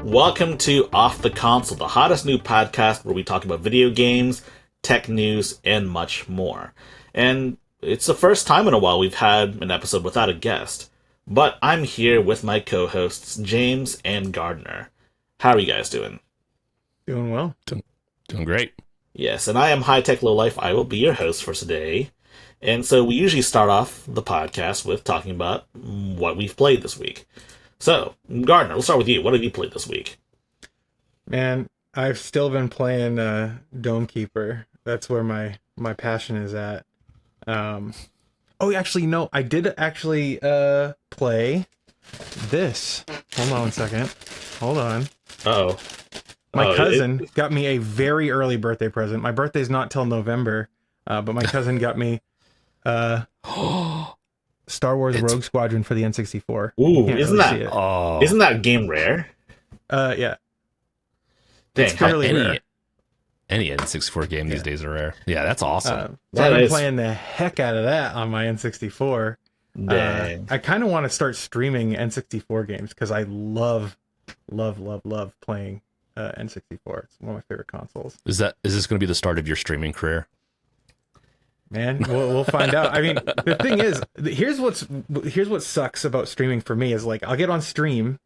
Welcome to Off the Console, the hottest new podcast where we talk about video games, tech news, and much more. And it's the first time in a while we've had an episode without a guest. But I'm here with my co-hosts, James and Gardner. How are you guys doing? Doing well. Doing great. Yes, and I am High Tech Low Life. I will be your host for today. And so we usually start off the podcast with talking about what we've played this week. So, Gardner, let's start with you. What have you played this week? Man, I've still been playing Dome Keeper. That's where my passion is at. Actually, no, I did actually play this. Hold on one second. Hold on. Uh-oh. My cousin got me a very early birthday present. My birthday's not till November, but my cousin got me Star Wars Rogue Squadron for the N64. Ooh, isn't that game rare? Yeah. Dang, it's fairly rare. Any N64 game these days are rare. Yeah, that's awesome. I've been playing the heck out of that on my N64. I kind of want to start streaming N64 games because I love playing N64. It's one of my favorite consoles. Is this going to be the start of your streaming career? Man, we'll find out. I mean, the thing is, here's what sucks about streaming for me is like I'll get on stream,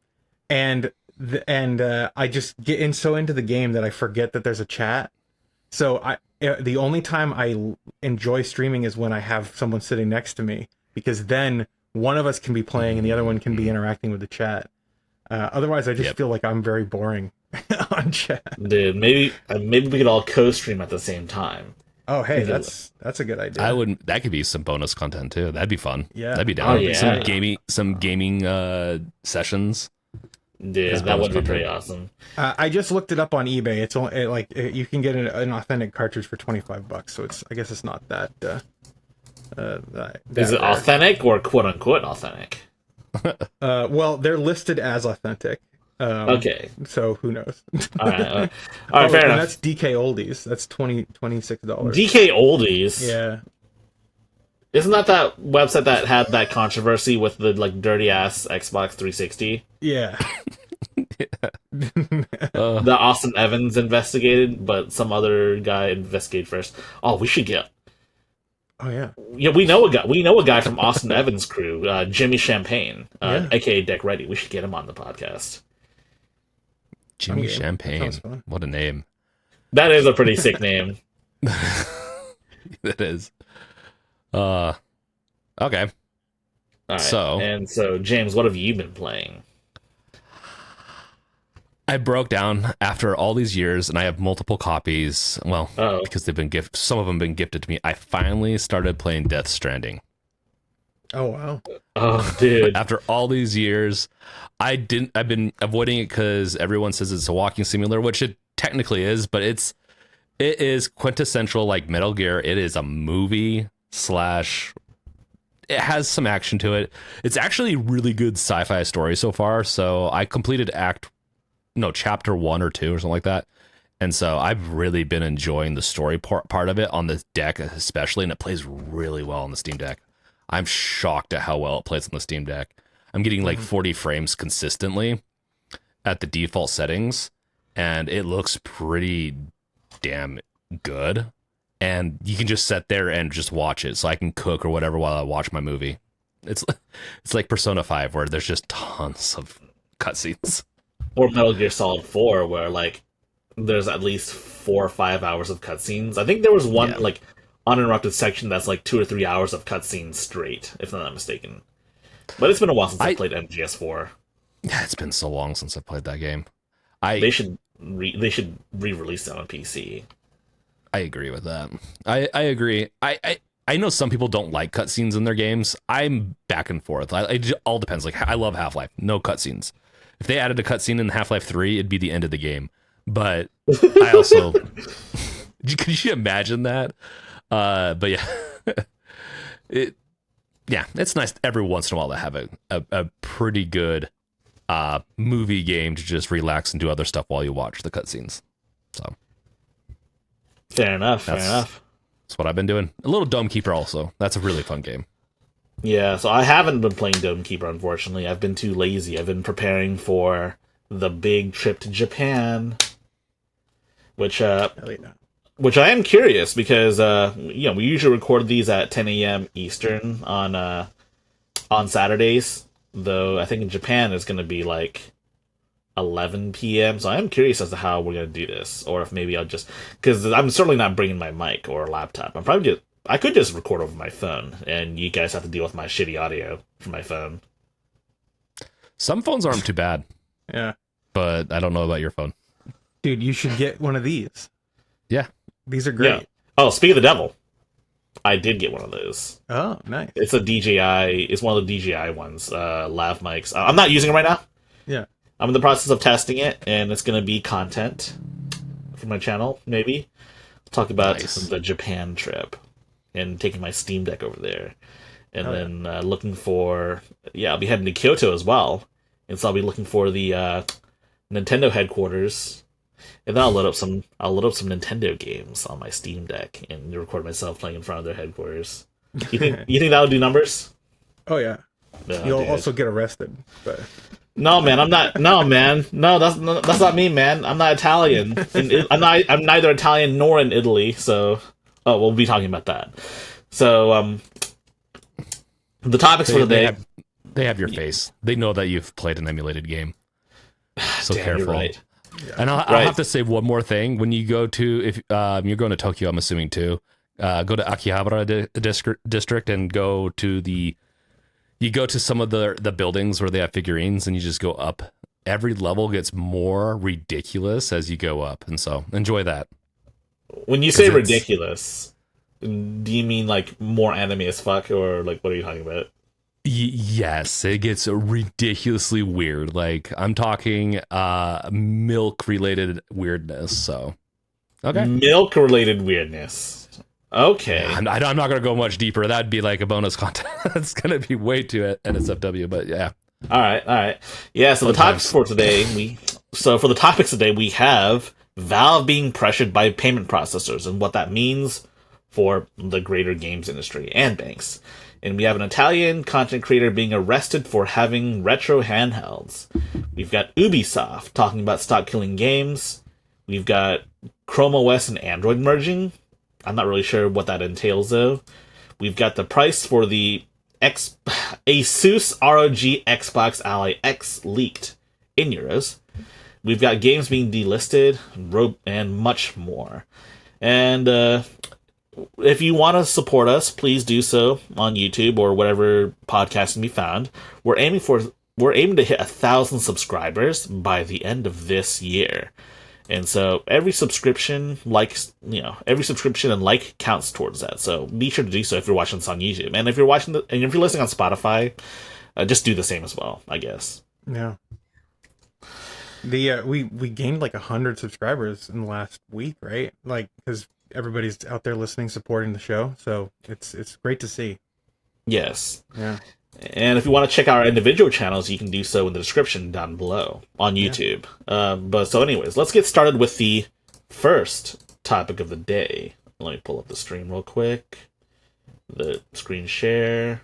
and I just get so into the game that I forget that there's a chat. So the only time I enjoy streaming is when I have someone sitting next to me, because then one of us can be playing and the other one can be interacting with the chat. Otherwise, I just feel like I'm very boring on chat. Dude, maybe we could all co-stream at the same time. Oh, hey, that's a good idea. That could be some bonus content too. That'd be fun. Yeah, that'd be down. Oh, yeah. Some gaming sessions. Dude, that would be pretty awesome. I just looked it up on eBay. It's only you can get an authentic cartridge for $25. So I guess it's not that. Is it rare. Authentic or quote unquote authentic? Well, they're listed as authentic. Okay. So who knows? All right, fair enough. That's DK Oldies. That's $26. DK Oldies. Yeah. Isn't that website that had that controversy with the dirty ass Xbox 360? Yeah. The Austin Evans investigated, but some other guy investigated first. Oh, we should get. Oh yeah. Yeah, we know a guy from Austin Evans' crew, Jimmy Champagne, aka Deck Ready. We should get him on the podcast. Jimmy Champagne. What a name. That is a pretty sick name. It is. Okay. All right. So, James, what have you been playing? I broke down after all these years, and I have multiple copies. Well, because they've been gifted. Some of them have been gifted to me. I finally started playing Death Stranding. Oh wow! Oh, dude! After all these years, I've been avoiding it because everyone says it's a walking simulator, which it technically is, but it is quintessential like Metal Gear. It is a movie / it has some action to it. It's actually really good sci-fi story so far. So I completed chapter 1 or 2 or something like that. And so I've really been enjoying the story part of it on the deck, especially, and it plays really well on the Steam Deck. I'm shocked at how well it plays on the Steam Deck. I'm getting 40 frames consistently at the default settings, and it looks pretty damn good. And you can just sit there and just watch it, so I can cook or whatever while I watch my movie. It's like Persona 5, where there's just tons of cutscenes. Or Metal Gear Solid 4, where there's at least 4 or 5 hours of cutscenes. I think there was one uninterrupted section that's 2 or 3 hours of cutscenes straight, if I'm not mistaken. But it's been a while since I played MGS4. Yeah, it's been so long since I played that game. They should re-release it on PC. I agree with that. I agree. I know some people don't like cutscenes in their games. I'm back and forth. It all depends. I love Half-Life. No cutscenes. If they added a cutscene in Half-Life 3, it'd be the end of the game. But I also... Could you imagine that? But yeah. It's nice every once in a while to have a pretty good movie game to just relax and do other stuff while you watch the cutscenes. So... Fair enough. That's what I've been doing. A little Dome Keeper also. That's a really fun game. Yeah, so I haven't been playing Dome Keeper, unfortunately. I've been too lazy. I've been preparing for the big trip to Japan, which I am curious because we usually record these at 10 a.m. Eastern on Saturdays, though I think in Japan it's going to be like 11 p.m. So I am curious as to how we're going to do this, or if maybe I'll just, because I'm certainly not bringing my mic or laptop. I could just record over my phone, and you guys have to deal with my shitty audio from my phone. Some phones aren't too bad. Yeah. But I don't know about your phone. Dude, you should get one of these. Yeah. These are great. Yeah. Oh, speak of the devil. I did get one of those. Oh, nice. It's a DJI. It's one of the DJI ones, lav mics. I'm not using it right now. Yeah. I'm in the process of testing it, and it's going to be content for my channel, maybe. Talk about the Japan trip and taking my Steam Deck over there. And then looking for... Yeah, I'll be heading to Kyoto as well. And so I'll be looking for the Nintendo headquarters. And then I'll load up some Nintendo games on my Steam Deck and record myself playing in front of their headquarters. You think that'll do numbers? Oh yeah. No, You'll dude. also get arrested. But No, man, I'm not. No, man, no, that's not me, man. I'm not Italian. I'm neither Italian nor in Italy. So, we'll be talking about that. So, the topics for today. They have your face. They know that you've played an emulated game. So Damn, careful. you're right. And I'll have to say one more thing. When you go to, if you're going to Tokyo, I'm assuming too, go to Akihabara district and go to you go to some of the buildings where they have figurines, and you just go up. Every level gets more ridiculous as you go up, and so enjoy that. When you say ridiculous, do you mean like more anime as fuck, or like what are you talking about? Yes, it gets ridiculously weird. Like I'm talking milk related weirdness. So okay, milk related weirdness. Okay, I'm not going to go much deeper. That'd be like a bonus content. That's going to be way too NSFW. But yeah. All right. Yeah. So the topics for today, for the topics today, we have Valve being pressured by payment processors and what that means for the greater games industry and banks. And we have an Italian content creator being arrested for having retro handhelds. We've got Ubisoft talking about stop killing games. We've got ChromeOS and Android merging. I'm not really sure what that entails, though. We've got the price for the Asus ROG XBOX Ally X leaked in euros. We've got games being delisted, and much more. And if you want to support us, please do so on YouTube or whatever podcast can be found. We're aiming to hit 1,000 subscribers by the end of this year. And so every subscription and like counts towards that. So be sure to do so if you're watching this on YouTube. And if you're if you're listening on Spotify, just do the same as well, I guess. yeah. We gained like 100 subscribers in the last week, right? Like, because everybody's out there listening, supporting the show. So it's great to see. Yes. Yeah. And if you want to check out our individual channels, you can do so in the description down below on YouTube. Yeah. So anyways, let's get started with the first topic of the day. Let me pull up the stream real quick. The screen share.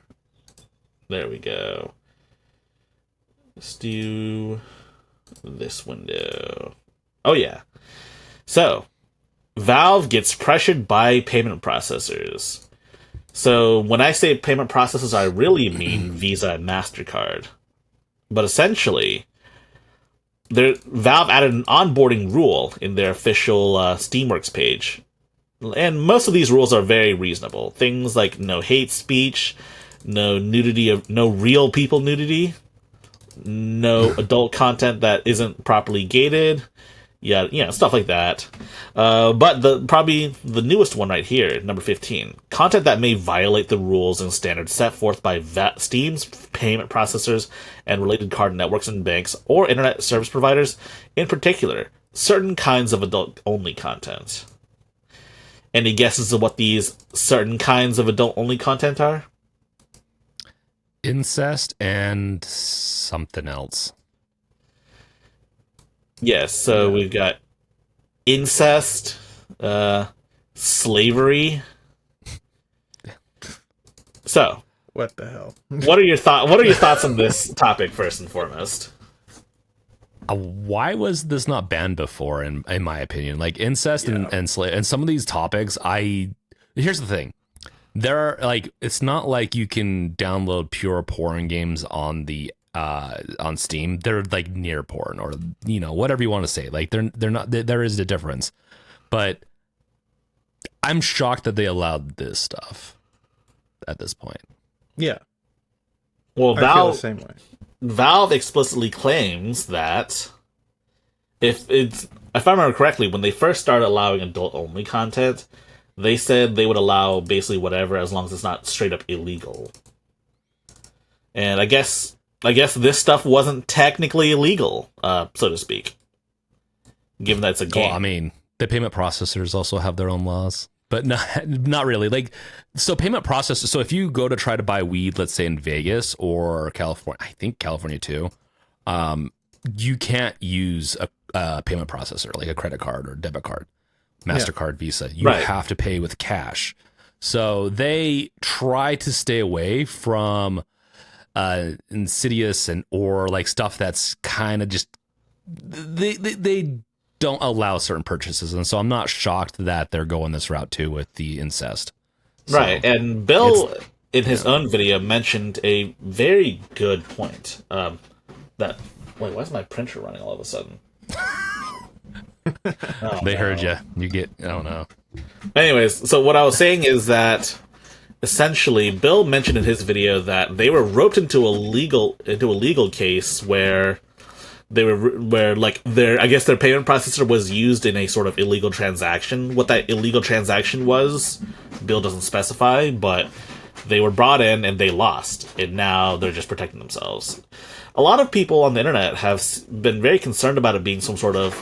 There we go. Let's do this window. Oh yeah. So, Valve gets pressured by payment processors. So when I say payment processors, I really mean Visa and MasterCard. But essentially, Valve added an onboarding rule in their official Steamworks page. And most of these rules are very reasonable. Things like no hate speech, no nudity, no real people nudity, no adult content that isn't properly gated, stuff like that. But probably the newest one right here, number 15, content that may violate the rules and standards set forth by Steam's payment processors and related card networks and banks or internet service providers, in particular, certain kinds of adult-only content. Any guesses of what these certain kinds of adult-only content are? Incest and something else. Yes, so we've got incest, slavery. So, What the hell? what are your thoughts on this topic first and foremost? why was this not banned before? In my opinion, like incest and some of these topics, here's the thing. There are like, it's not like you can download pure porn games on the on Steam. They're like near porn, or whatever you want to say. Like they're not. There is a difference, but I'm shocked that they allowed this stuff at this point. Yeah. Well, I feel the same way. Valve explicitly claims that if I remember correctly, when they first started allowing adult-only content, they said they would allow basically whatever as long as it's not straight up illegal. And I guess this stuff wasn't technically illegal, so to speak, given that it's a game. Well, I mean, the payment processors also have their own laws, but not really. Like, so payment processors. So if you go to try to buy weed, let's say in Vegas or California, I think California too, you can't use a payment processor like a credit card or debit card, MasterCard, Visa. You have to pay with cash. So they try to stay away from insidious or like stuff that's kind of just they don't allow certain purchases, and so I'm not shocked that they're going this route too with the incest. Right, and Bill in his own video mentioned a very good point. Wait, why is my printer running all of a sudden? They heard you. You get, I don't know. Anyways, so what I was saying is that essentially, Bill mentioned in his video that they were roped into a legal case where I guess their payment processor was used in a sort of illegal transaction. What that illegal transaction was, Bill doesn't specify, but they were brought in and they lost, and now they're just protecting themselves. A lot of people on the internet have been very concerned about it being some sort of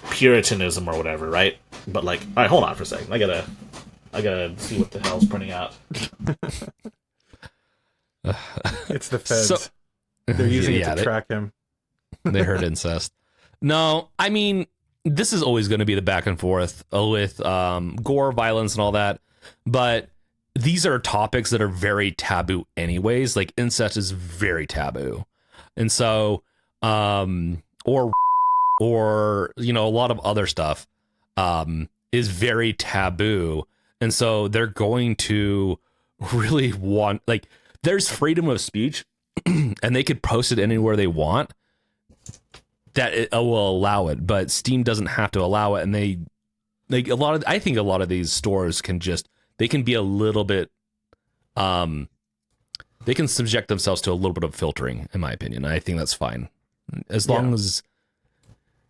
puritanism or whatever, right? But like, all right, hold on for a second. I gotta see what the hell's printing out. It's the feds. They're using it to track him. They heard incest. No, I mean, this is always going to be the back and forth with gore, violence, and all that. But these are topics that are very taboo anyways. Like incest is very taboo. And so, or a lot of other stuff is very taboo. And so they're going to really want, like, there's freedom of speech and they could post it anywhere they want, that it will allow it, but Steam doesn't have to allow it. And they, like, I think a lot of these stores can be a little bit, they can subject themselves to a little bit of filtering, in my opinion. I think that's fine. As long as,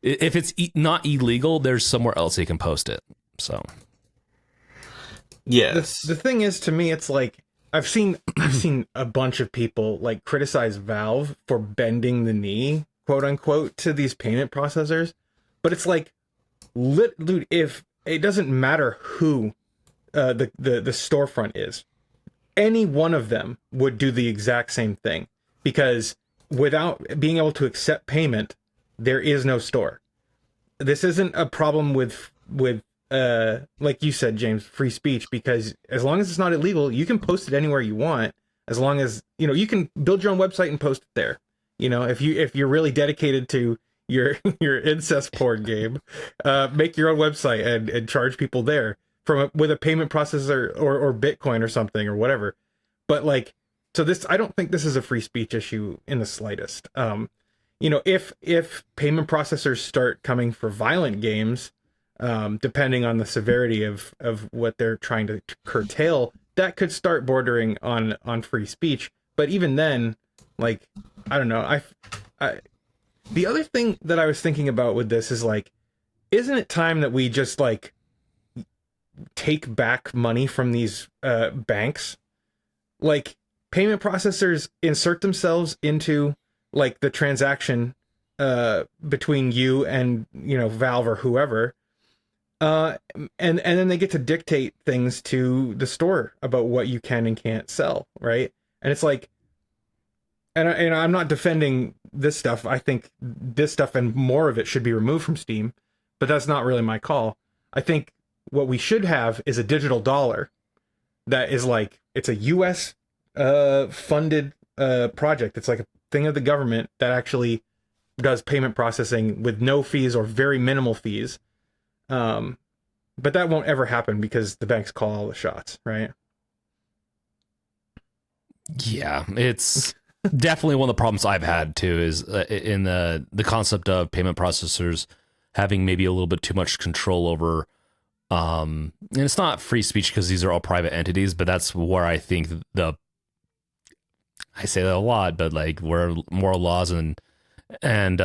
if it's not illegal, there's somewhere else they can post it. So, yes. The thing is, to me, it's like, I've seen a bunch of people like criticize Valve for bending the knee, quote unquote, to these payment processors. But it's like, dude, if it doesn't matter who the storefront is, any one of them would do the exact same thing, because without being able to accept payment, there is no store. This isn't a problem with like you said, James, free speech, because as long as it's not illegal, you can post it anywhere you want. As long as, you can build your own website and post it there. If you're really dedicated to your incest porn game, make your own website and charge people there with a payment processor or Bitcoin or something or whatever. But like, so this, I don't think this is a free speech issue in the slightest. If payment processors start coming for violent games, depending on the severity of what they're trying to curtail, that could start bordering on free speech. But even then, like, I don't know. I the other thing that I was thinking about with this is like, isn't it time that we just like take back money from these banks? Like, payment processors insert themselves into like the transaction between you and Valve or whoever. And then they get to dictate things to the store about what you can and can't sell, right? And it's like, and I'm not defending this stuff. I think this stuff and more of it should be removed from Steam, but that's not really my call. I think what we should have is a digital dollar that is like, it's a U.S. Funded project. It's like a thing of the government that actually does payment processing with no fees or very minimal fees. But that won't ever happen because the banks call all the shots, right? Yeah, it's definitely one of the problems I've had too, is in the concept of payment processors having maybe a little bit too much control over, and it's not free speech because these are all private entities, but that's where I think I say that a lot, but like where more laws and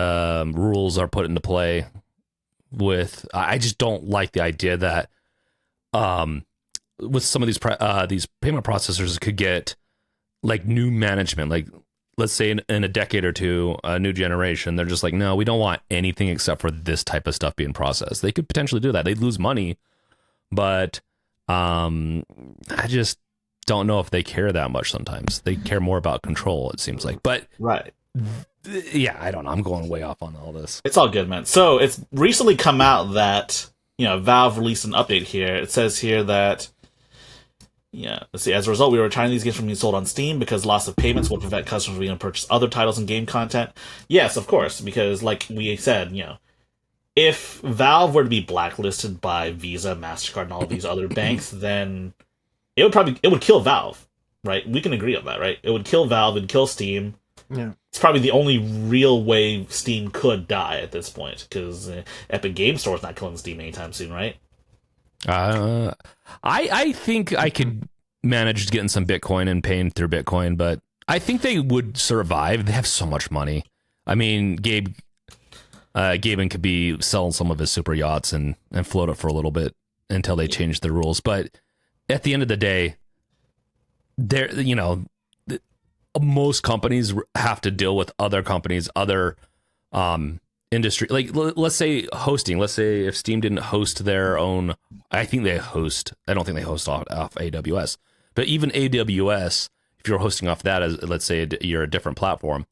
rules are put into play with, I just don't like the idea that with some of these payment processors could get like new management, like let's say in a decade or two, a new generation, they're just like, no, we don't want anything except for this type of stuff being processed. They could potentially do that. They'd lose money, but I just don't know if they care that much. Sometimes they care more about control, it seems like. But Right. Yeah, I don't know. I'm going way off on all this. It's all good, man. So it's recently come out that, Valve released an update here. It says here that, let's see, as a result, we were retiring these games from being sold on Steam because loss of payments will prevent customers from being able to purchase other titles and game content. Yes, of course, because like we said, if Valve were to be blacklisted by Visa, MasterCard, and all of these other banks, then it would kill Valve, right? We can agree on that, right? It would kill Valve, it'd kill Steam. Yeah. It's probably the only real way Steam could die at this point, because Epic Game Store is not killing Steam anytime soon, right? I think I could manage getting some Bitcoin and paying through Bitcoin, but I think they would survive. They have so much money. I mean, Gaben could be selling some of his super yachts and float it for a little bit until they change the rules. But at the end of the day, most companies have to deal with other companies, other industry. Like, let's say hosting. Let's say if Steam didn't host their own, I think they host. I don't think they host off AWS. But even AWS, if you're hosting off that, as let's say you're a different platform,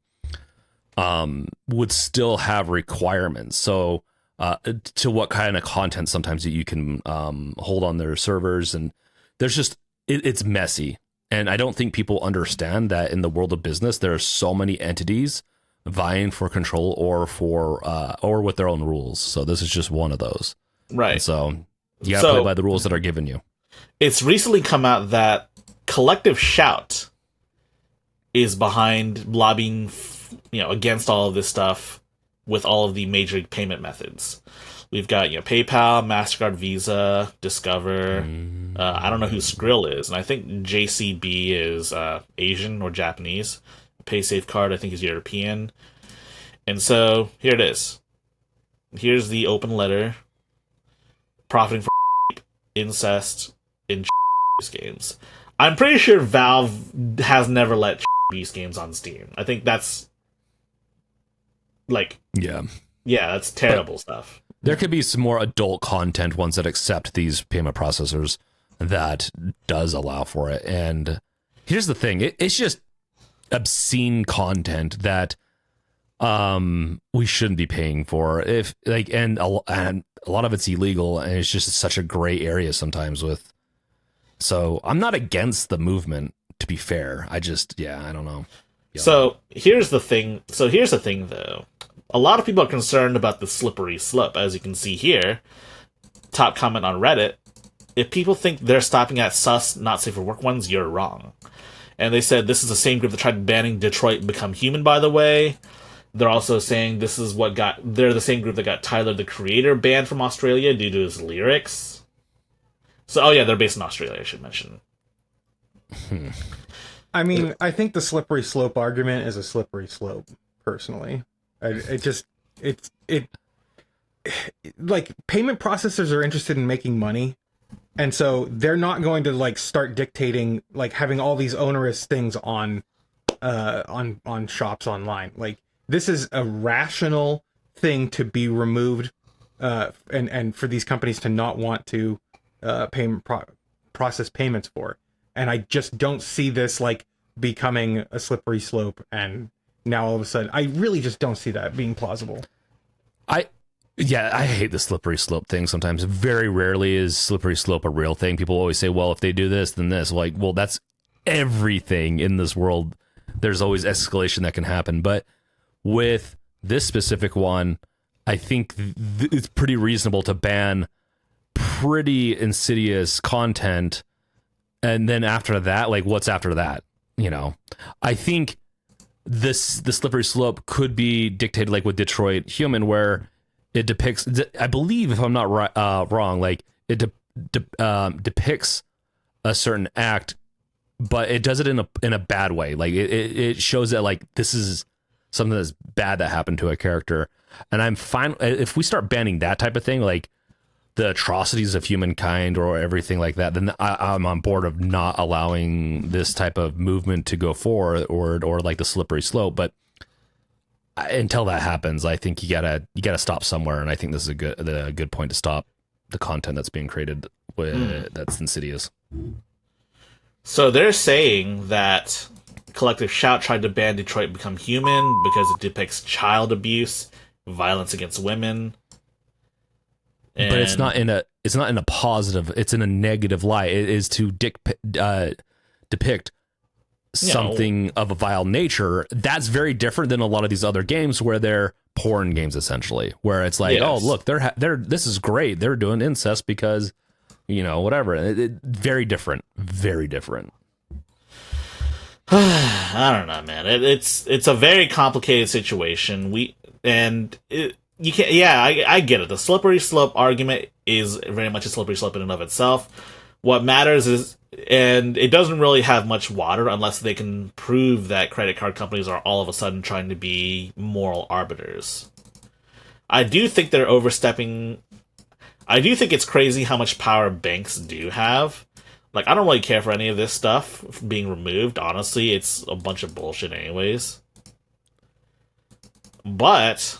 would still have requirements. So to what kind of content sometimes that you can hold on their servers, and there's just it's messy. And I don't think people understand that in the world of business, there are so many entities vying for control or with their own rules. So this is just one of those. Right. And so you got to play by the rules that are given you. It's recently come out that Collective Shout is behind lobbying, against all of this stuff with all of the major payment methods. We've got, PayPal, MasterCard, Visa, Discover. I don't know who Skrill is, and I think JCB is Asian or Japanese. PaySafeCard, I think, is European. And so, here it is. Here's the open letter. Profiting from incest in games. I'm pretty sure Valve has never let these games on Steam. I think that's that's terrible stuff. There could be some more adult content, ones that accept these payment processors, that does allow for it. And here's the thing, it's just obscene content that we shouldn't be paying for. And a lot of it's illegal, and it's just such a gray area sometimes with. So I'm not against the movement, to be fair. I don't know. Yeah. So here's the thing though. A lot of people are concerned about the slippery slope, as you can see here. Top comment on Reddit. If people think they're stopping at sus, not safe for work ones, you're wrong. And they said this is the same group that tried banning Detroit Become Human, by the way. They're also saying they're the same group that got Tyler, the Creator, banned from Australia due to his lyrics. So, they're based in Australia, I should mention. I mean, I think the slippery slope argument is a slippery slope, personally. Like, payment processors are interested in making money, and so they're not going to like start dictating, like having all these onerous things on shops online. Like, this is a rational thing to be removed, and for these companies to not want to process payments for. And I just don't see this like becoming a slippery slope, and now all of a sudden I really just don't see that being plausible. I hate the slippery slope thing sometimes. Very rarely is slippery slope a real thing. People always say, well, if they do this, then this. Like, well, that's everything in this world. There's always escalation that can happen. But with this specific one, I think it's pretty reasonable to ban pretty insidious content. And then after that, like, what's after that? You know, I think the slippery slope could be dictated like with Detroit Human, where it depicts, I believe, if I'm not wrong, like it depicts a certain act, but it does it in a bad way. Like it shows that like this is something that's bad that happened to a character. And I'm fine if we start banning that type of thing, like the atrocities of humankind or everything like that, then I'm on board of not allowing this type of movement to go forward or like the slippery slope. But until that happens, I think you gotta stop somewhere. And I think this is a good point to stop the content that's being created that's insidious. So they're saying that Collective Shout tried to ban Detroit Become Human because it depicts child abuse, violence against women. But it's not in a positive, it's in a negative light. It is to depict something of a vile nature. That's very different than a lot of these other games where they're porn games, essentially, where it's like, oh, look, they're this is great. They're doing incest because, you know, whatever. Very different. Very different. I don't know, man. It's a very complicated situation. You can't. Yeah, I get it. The slippery slope argument is very much a slippery slope in and of itself. What matters is, and it doesn't really have much water unless they can prove that credit card companies are all of a sudden trying to be moral arbiters. I do think they're overstepping. I do think it's crazy how much power banks do have. Like, I don't really care for any of this stuff being removed. Honestly, it's a bunch of bullshit anyways. But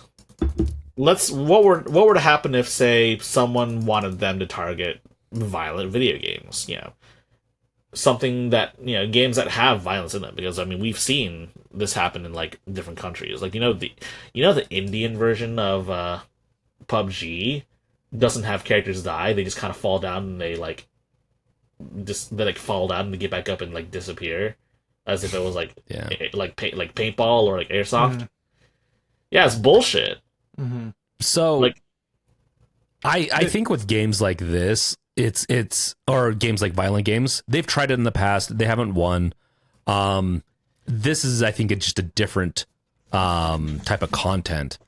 what were to happen if, say, someone wanted them to target violent video games? You know, something that, you know, games that have violence in them, because I mean we've seen this happen in like different countries. Like, the Indian version of PUBG doesn't have characters die. They just kind of fall down and they fall down and they get back up and like disappear, as if it was like paintball or like airsoft. Mm-hmm. Yeah, it's bullshit. Mm-hmm. So, like, I think with games like this, or games like violent games, they've tried it in the past. They haven't won. This is, I think, it's just a different type of content.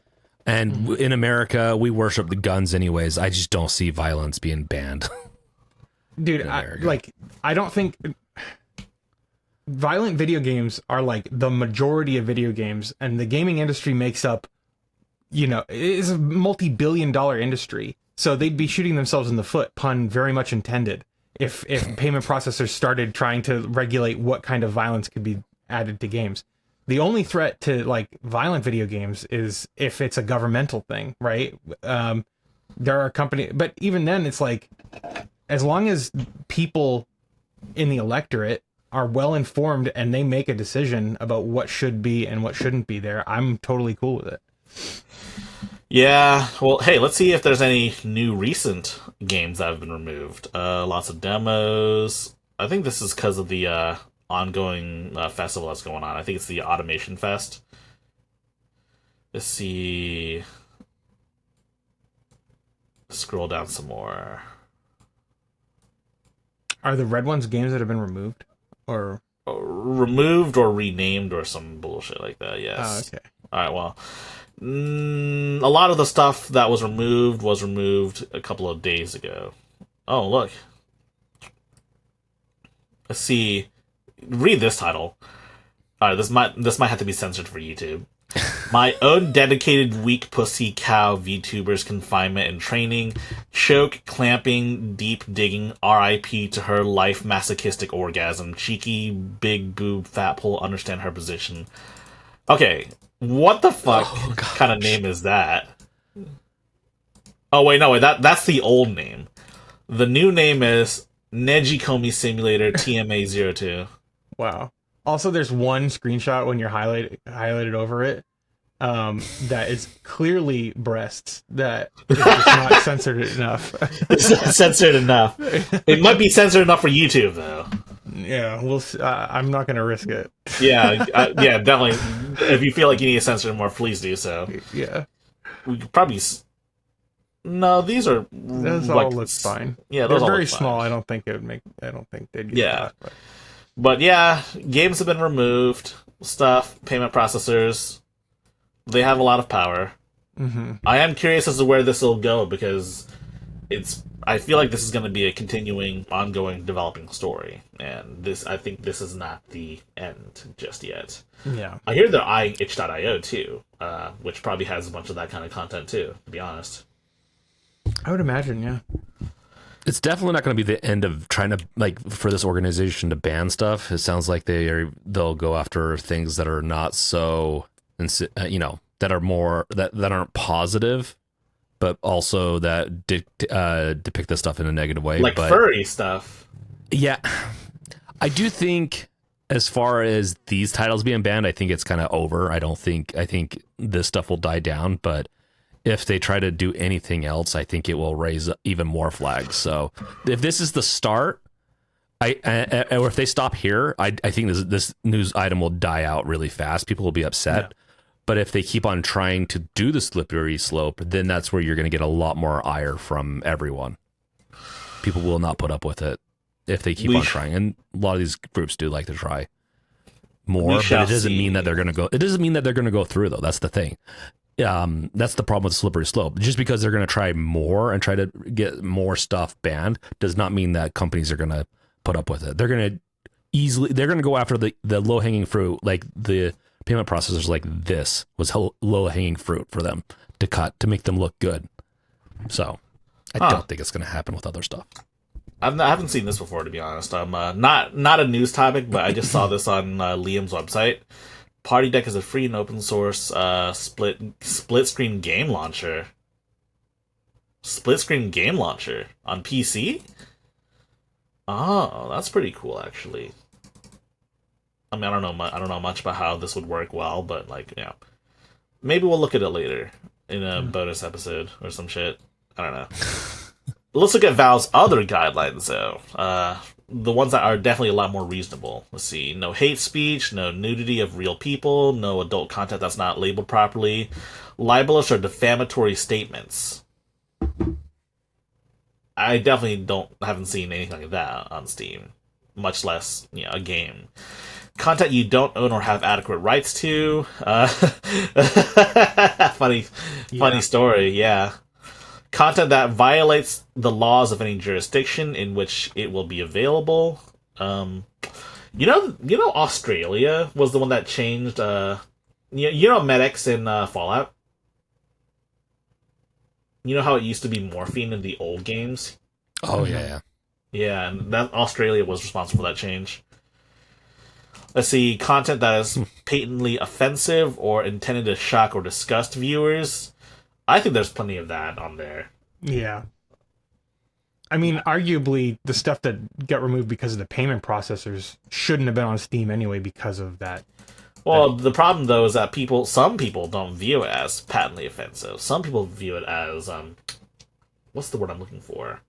And in America, we worship the guns anyways. I just don't see violence being banned. Dude, I don't think violent video games are like the majority of video games, and the gaming industry makes up, it is a multi-billion-dollar industry. So they'd be shooting themselves in the foot, pun very much intended, if payment processors started trying to regulate what kind of violence could be added to games. The only threat to like violent video games is if it's a governmental thing, right? There are companies, but even then, it's like, as long as people in the electorate are well informed and they make a decision about what should be and what shouldn't be there, I'm totally cool with it. Yeah, well, hey, let's see if there's any new recent games that have been removed. Lots of demos. I think this is because of the ongoing festival that's going on. I think it's the Automation Fest. Let's see. Scroll down some more. Are the red ones games that have been removed? Or removed or renamed or some bullshit like that, yes. Oh, okay. Alright, well. A lot of the stuff that was removed a couple of days ago. Oh, look. Let's see. Read this title. Alright, this might have to be censored for YouTube. My own dedicated weak pussy cow VTuber's confinement and training, choke, clamping, deep digging, RIP to her life masochistic orgasm, cheeky, big boob, fat pole, understand her position. Okay, what the fuck kind of name is that? Oh wait, that's the old name. The new name is Neji Komi Simulator TMA02. Wow. Also, there's one screenshot when you're highlighted over it that is clearly breasts that is just not censored enough. It's not censored enough. It might be censored enough for YouTube, though. Yeah, I'm not gonna risk it. Yeah, yeah, definitely. If you feel like you need to censor more, please do so. Yeah, We could probably. No, these are those like, all look fine. Yeah, They're those all very look fine. small. I don't think they'd get Yeah. caught. But yeah, games have been removed. Stuff, payment processors. They have a lot of power. Mm-hmm. I am curious as to where this will go because I feel like this is going to be a continuing, ongoing, developing story, and I think this is not the end just yet. Yeah, I hear they're eyeing itch.io too, which probably has a bunch of that kind of content too. To be honest, I would imagine. Yeah. It's definitely not going to be the end of trying to, like, for this organization to ban stuff. It sounds like they'll go after things that are not so, that are more that aren't positive, but also that depict this stuff in a negative way, like furry stuff. Yeah, I do think as far as these titles being banned, I think it's kind of over. I think this stuff will die down, but if they try to do anything else, I think it will raise even more flags. So if this is the start, or if they stop here, I think this news item will die out really fast. People will be upset. Yeah. But if they keep on trying to do the slippery slope, then that's where you're going to get a lot more ire from everyone. People will not put up with it if they keep on trying. And a lot of these groups do like to try more, but it doesn't mean that they're going to go. It doesn't mean that they're going to go through, though. That's the thing. That's the problem with slippery slope. Just because they're going to try more and try to get more stuff banned does not mean that companies are going to put up with it. They're going to go after the low hanging fruit, like the payment processors. Like this was low hanging fruit for them to cut to make them look good. So I don't think it's going to happen with other stuff. I haven't seen this before, to be honest. I'm not a news topic, but I just saw this on Liam's website. Party Deck is a free and open source split screen game launcher. Split screen game launcher on PC? Oh, that's pretty cool, actually. I mean, I don't know much about how this would work well, but maybe we'll look at it later in a bonus episode or some shit. I don't know. Let's look at Valve's other guidelines, though. The ones that are definitely a lot more reasonable. Let's see. No hate speech, no nudity of real people, no adult content that's not labeled properly, libelous or defamatory statements. I definitely haven't seen anything like that on Steam, much less, a game. Content you don't own or have adequate rights to. Funny story, yeah. Content that violates the laws of any jurisdiction in which it will be available. Australia was the one that changed. Medics in Fallout. You know how it used to be morphine in the old games. Oh yeah. Yeah, and that Australia was responsible for that change. Let's see, content that is patently offensive or intended to shock or disgust viewers. I think there's plenty of that on there. Yeah. I mean, arguably, the stuff that got removed because of the payment processors shouldn't have been on Steam anyway because of that. Well, the problem, though, is that some people don't view it as patently offensive. Some people view it as, what's the word I'm looking for?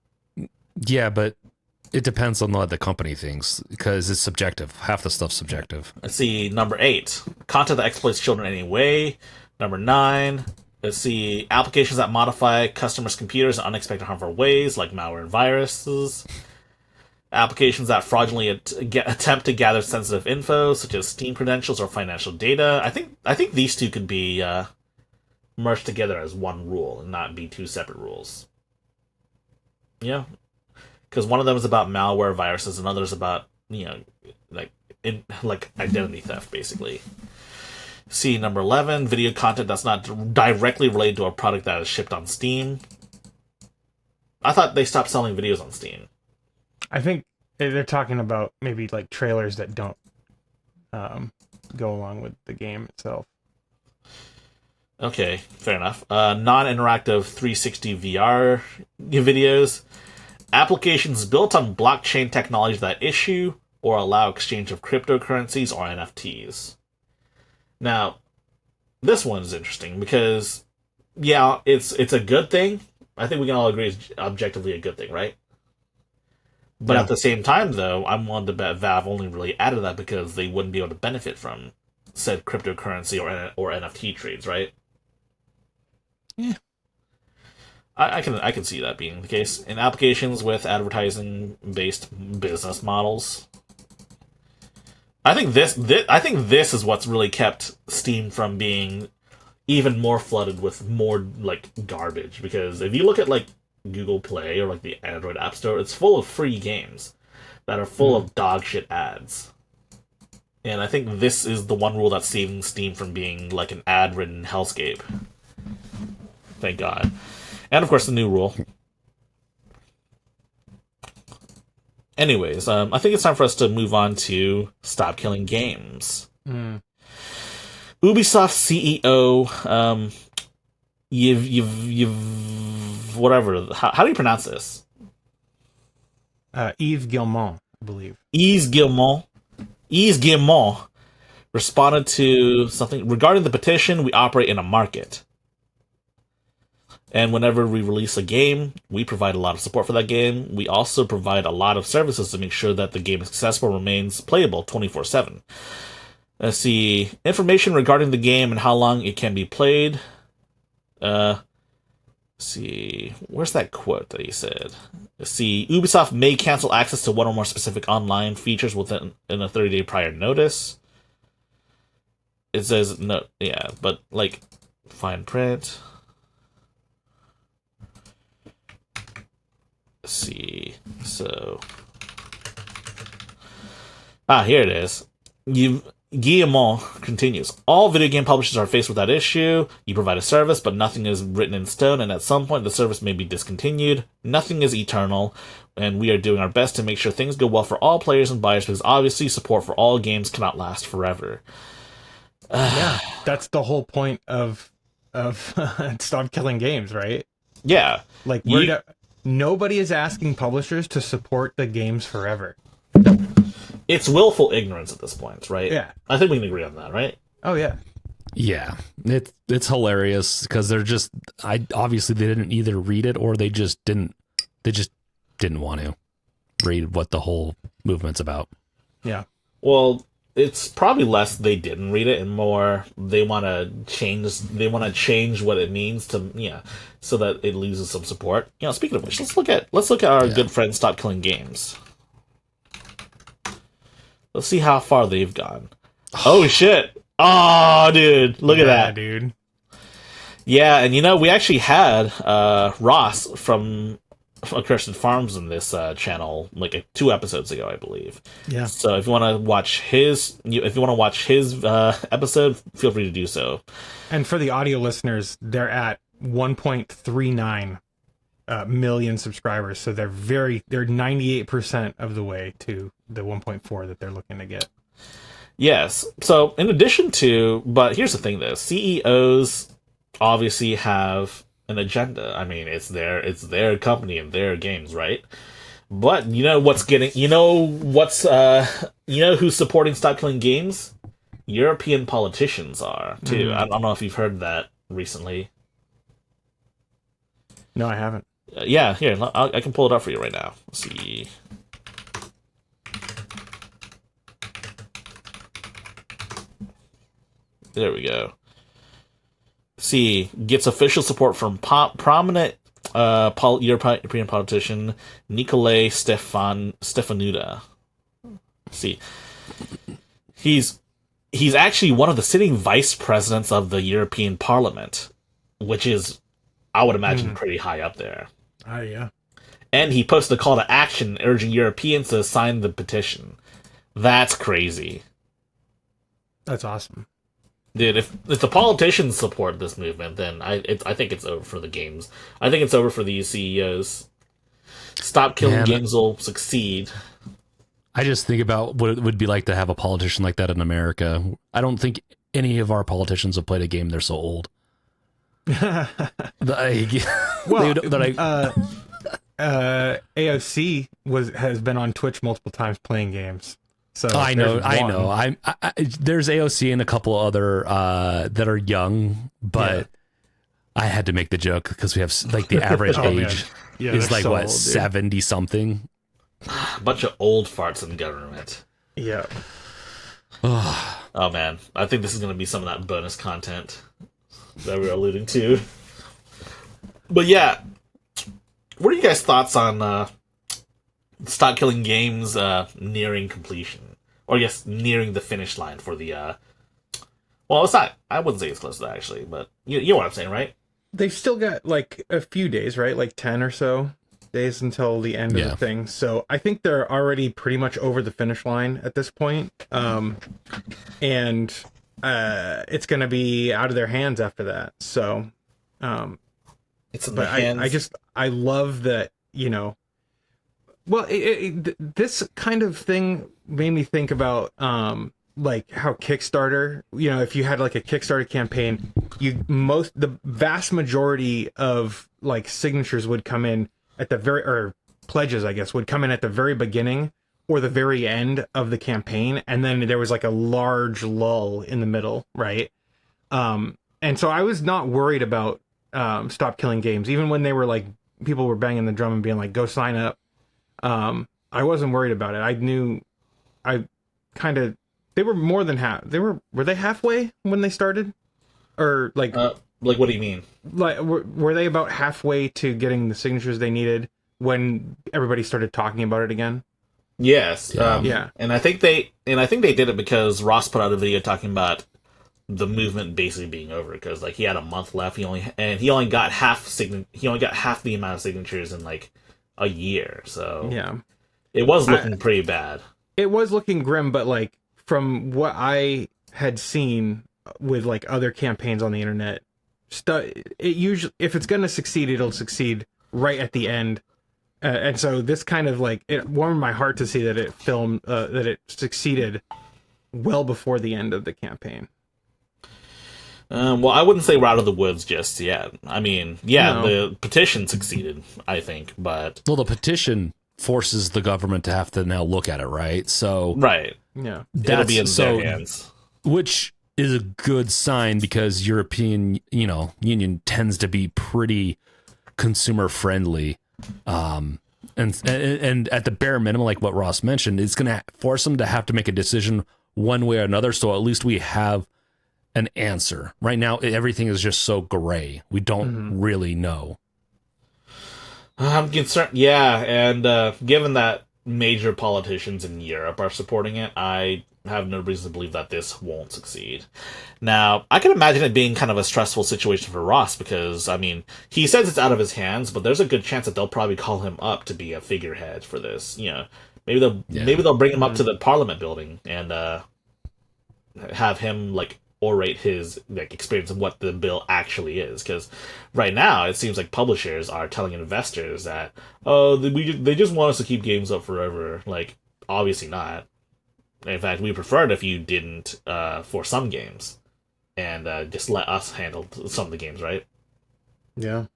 Yeah, but it depends on what the company thinks, because it's subjective. Half the stuff's subjective. Let's see, number 8. Content that exploits children in any way. Number 9... Let's see, applications that modify customers' computers in unexpected harmful ways, like malware and viruses. Applications that fraudulently attempt to gather sensitive info, such as Steam credentials or financial data. I think these two could be merged together as one rule and not be two separate rules. Yeah, because one of them is about malware, viruses, and another is about identity theft, basically. See, number 11, video content that's not directly related to a product that is shipped on Steam. I thought they stopped selling videos on Steam. I think they're talking about maybe like trailers that don't go along with the game itself. Okay, fair enough. Non-interactive 360 VR videos. Applications built on blockchain technology that issue or allow exchange of cryptocurrencies or NFTs. Now, this one's interesting because, it's a good thing. I think we can all agree it's objectively a good thing, right? But Yeah. at the same time, though, I'm willing to bet Valve only really added that because they wouldn't be able to benefit from said cryptocurrency or NFT trades, right? Yeah. I can see that being the case in applications with advertising based business models. I think this is what's really kept Steam from being even more flooded with more like garbage, because if you look at like Google Play or like the Android App Store, it's full of free games that are full of dog shit ads. And I think this is the one rule that's saving Steam from being like an ad-ridden hellscape. Thank God. And of course the new rule. Anyways, I think it's time for us to move on to Stop Killing Games. Ubisoft CEO, you've whatever. How do you pronounce this? Yves Guillemot, I believe. Yves Guillemot responded to something regarding the petition. We operate in a market, and whenever we release a game, we provide a lot of support for that game. We also provide a lot of services to make sure that the game is successful, remains playable 24/7. Let's see. Information regarding the game and how long it can be played. Let's see. Where's that quote that he said? Let's see. Ubisoft may cancel access to one or more specific online features within a 30-day prior notice. It says no. Yeah, but like fine print. Let's see. So. Here it is. Guillemot continues. All video game publishers are faced with that issue. You provide a service, but nothing is written in stone, and at some point the service may be discontinued. Nothing is eternal, and we are doing our best to make sure things go well for all players and buyers, because obviously support for all games cannot last forever. Yeah, that's the whole point of Stop Killing Games, right? Yeah. Like, nobody is asking publishers to support the games forever. It's willful ignorance at this point, right? Yeah. I think we can agree on that, right? Oh, yeah. Yeah, it's hilarious because obviously they didn't either read it or they just didn't want to read what the whole movement's about. Yeah. Well, it's probably less they didn't read it and more they want to change what it means to so that it loses some support. Speaking of which, let's look at our good friend Stop Killing Games. Let's see how far they've gone. Oh shit. Oh, dude, look at that, dude. Yeah, and we actually had Ross from Accursed Farms in this channel like 2 episodes ago, I believe. Yeah. So if you want to watch his episode, feel free to do so. And for the audio listeners, they're at 1.39 million subscribers, so they're 98% of the way to the 1.4 that they're looking to get. Yes. So in addition to, but here's the thing though, CEOs obviously have an agenda. I mean, it's their company and their games, right? But who's supporting Stop Killing Games? European politicians are too. I don't know if you've heard that recently. No, I haven't. Yeah, here, I can pull it up for you right now. Let's see. There we go. See, gets official support from prominent European politician Nicolae Stefanuta. See, he's actually one of the sitting vice presidents of the European Parliament, which is, I would imagine, pretty high up there. Oh, yeah. And he posted a call to action urging Europeans to sign the petition. That's crazy. That's awesome. Dude, if the politicians support this movement, then I think it's over for the games. I think it's over for these CEOs. Stop Killing Games will succeed. I just think about what it would be like to have a politician like that in America. I don't think any of our politicians have played a game. They're so old. AOC has been on Twitch multiple times playing games. So I know. There's AOC and a couple other that are young, but I had to make the joke because we have like the average age is like 70 something. A bunch of old farts in government. Yeah. Oh man, I think this is going to be some of that bonus content that we were alluding to. But yeah, what are you guys' thoughts on Stop Killing Games nearing completion? Or yes, nearing the finish line for the... well, it's not... I wouldn't say it's close to that, actually, but you know what I'm saying, right? They've still got like a few days, right? Like 10 or so days until the end of the thing. So I think they're already pretty much over the finish line at this point. And it's going to be out of their hands after that. So, It's in but the hands. I love that, you know, well, this kind of thing made me think about, like how Kickstarter, you know, if you had like a Kickstarter campaign, the vast majority of like signatures would come in at the or pledges, I guess, would come in at the very beginning or the very end of the campaign. And then there was like a large lull in the middle. Right. And so I was not worried about, Stop Killing Games, even when they were like, people were banging the drum and being like, go sign up. I wasn't worried about it. I knew they were more than half. Were they halfway when they started? Or like what do you mean? Like were they about halfway to getting the signatures they needed when everybody started talking about it again? Yes. Yeah. And I think they did it because Ross put out a video talking about the movement basically being over, because like he had a month left. He only got half the amount of signatures in like a year. So yeah, it was looking pretty bad. It was looking grim, but like from what I had seen with like other campaigns on the internet, it usually, if it's going to succeed, it'll succeed right at the end. And so this kind of like, it warmed my heart to see that it succeeded well before the end of the campaign. Well, I wouldn't say we're out of the woods just yet. I mean, yeah, No. The petition succeeded, I think, but... Well, the petition forces the government to have to now look at it, right? So... Right. Yeah. It'll be in their hands. Which is a good sign, because European, Union tends to be pretty consumer friendly. And at the bare minimum, like what Ross mentioned, it's going to force them to have to make a decision one way or another. So at least we have an answer. Right now, everything is just so gray. We don't really know. I'm concerned. Yeah, and given that major politicians in Europe are supporting it, I have no reason to believe that this won't succeed. Now, I can imagine it being kind of a stressful situation for Ross, because, I mean, he says it's out of his hands, but there's a good chance that they'll probably call him up to be a figurehead for this. You know, maybe they'll bring him up to the Parliament building and have him like orate his like experience of what the bill actually is, because right now it seems like publishers are telling investors that they just want us to keep games up forever. Like, obviously not. In fact, we prefer it if you didn't for some games, and just let us handle some of the games, right? Yeah.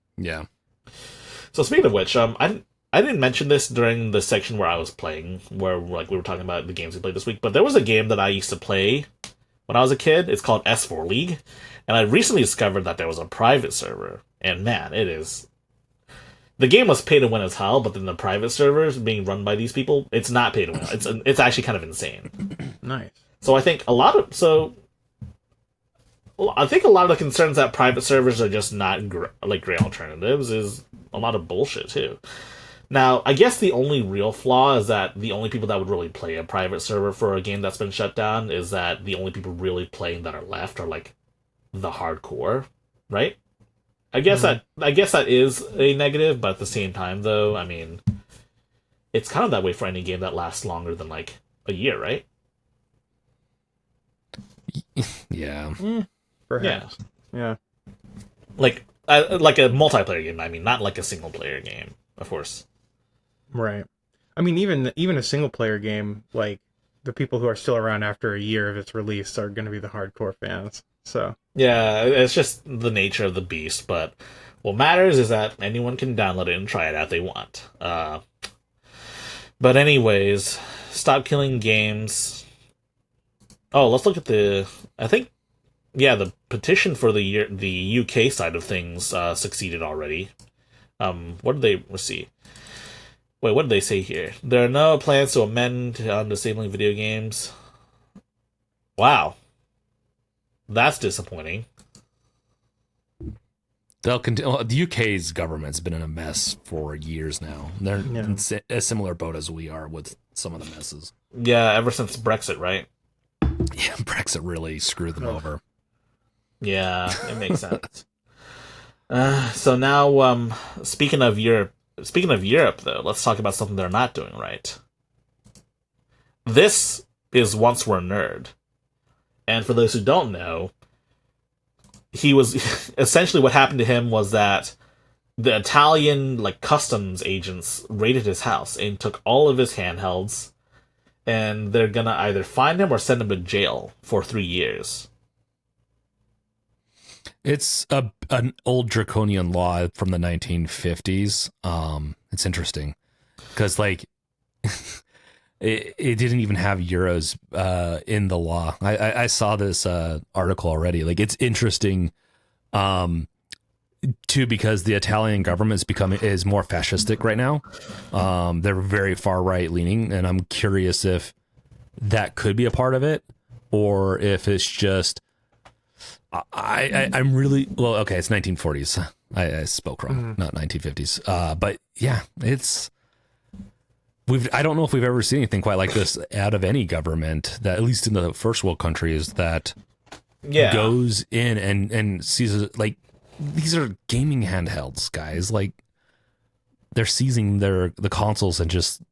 So speaking of which, I didn't mention this during the section where I was playing, where like we were talking about the games we played this week, but there was a game that I used to play when I was a kid. It's called S4 League, and I recently discovered that there was a private server, and man, the game was pay to win as hell, but then the private servers being run by these people, it's not pay to win. It's actually kind of insane. Nice. So I think a lot of the concerns that private servers are just not great alternatives is a lot of bullshit too. Now, I guess the only real flaw is that the only people that would really play a private server for a game that's been shut down is that the only people really playing that are left are like the hardcore, right? I guess that is a negative, but at the same time, though, I mean, it's kind of that way for any game that lasts longer than like a year, right? Yeah. Perhaps. Yeah. Like a multiplayer game. I mean, not like a single player game, of course. Right. I mean, even a single player game, like the people who are still around after a year of its release are going to be the hardcore fans. So yeah, it's just the nature of the beast. But what matters is that anyone can download it and try it out if they want. But anyways, Stop Killing Games. Oh, let's look at the petition for the UK side of things succeeded already. What did they receive? Wait, what did they say here? There are no plans to amend on disabling video games. Wow. That's disappointing. They'll continue. Well, the UK's government's been in a mess for years now. They're in a similar boat as we are with some of the messes. Yeah, ever since Brexit, right? Yeah, Brexit really screwed them over. Yeah, it makes sense. So now, speaking of Europe, though, let's talk about something they're not doing right. This is Once Were a Nerd. And for those who don't know, he was essentially what happened to him was that the Italian customs agents raided his house and took all of his handhelds, and they're gonna either find him or send him to jail for 3 years. It's an old draconian law from the 1950s. It's interesting because it didn't even have euros in the law. I saw this article already. It's interesting too, because the Italian government is more fascistic right now. They're very far right leaning, and I'm curious if that could be a part of it, or if it's just I'm really well. Okay, it's 1940s. I spoke wrong, not 1950s. But yeah, it's. I don't know if we've ever seen anything quite like this out of any government, that at least in the first world countries, that goes in and sees these are gaming handhelds, guys. They're seizing the consoles and just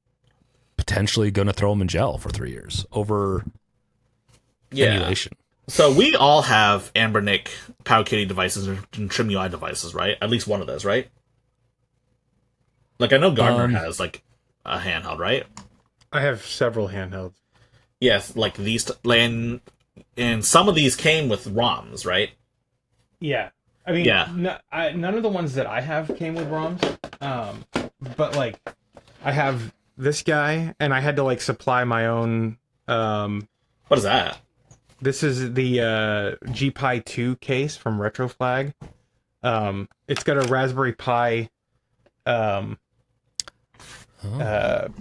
potentially going to throw them in jail for 3 years over emulation. So we all have Ambernick Power Kitty devices and TrimUI devices, right? At least one of those, right? I know Gardner has a handheld, right? I have several handhelds. Yes, these, and some of these came with ROMs, right? Yeah, I mean, none of the ones that I have came with ROMs. But I have this guy, and I had to supply my own. What is that? This is the GPi 2 case from RetroFlag. It's got a Raspberry Pi. Compute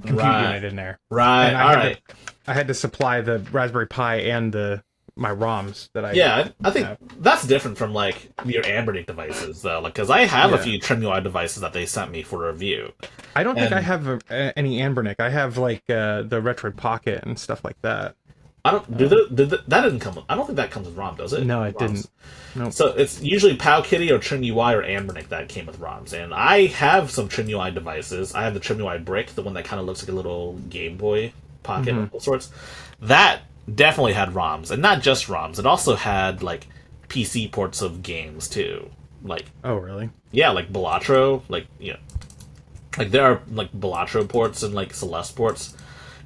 unit in there. Right. And I had to supply the Raspberry Pi and my ROMs that I. Yeah, I think that's different from your Ambernick devices though, because I have a few TrimUI devices that they sent me for review. I don't think I have any Ambernick. I have the Retro Pocket and stuff like that. I don't. That didn't come. I don't think that comes with ROM, does it? No, it didn't. Nope. So it's usually PowKitty or TrimUI or Ambernick that came with ROMs, and I have some TrimUI devices. I have the TrimUI Brick, the one that kind of looks like a little Game Boy Pocket of all sorts. That definitely had ROMs, and not just ROMs. It also had PC ports of games too. Oh really? Yeah, Balatro. There are Balatro ports and Celeste ports.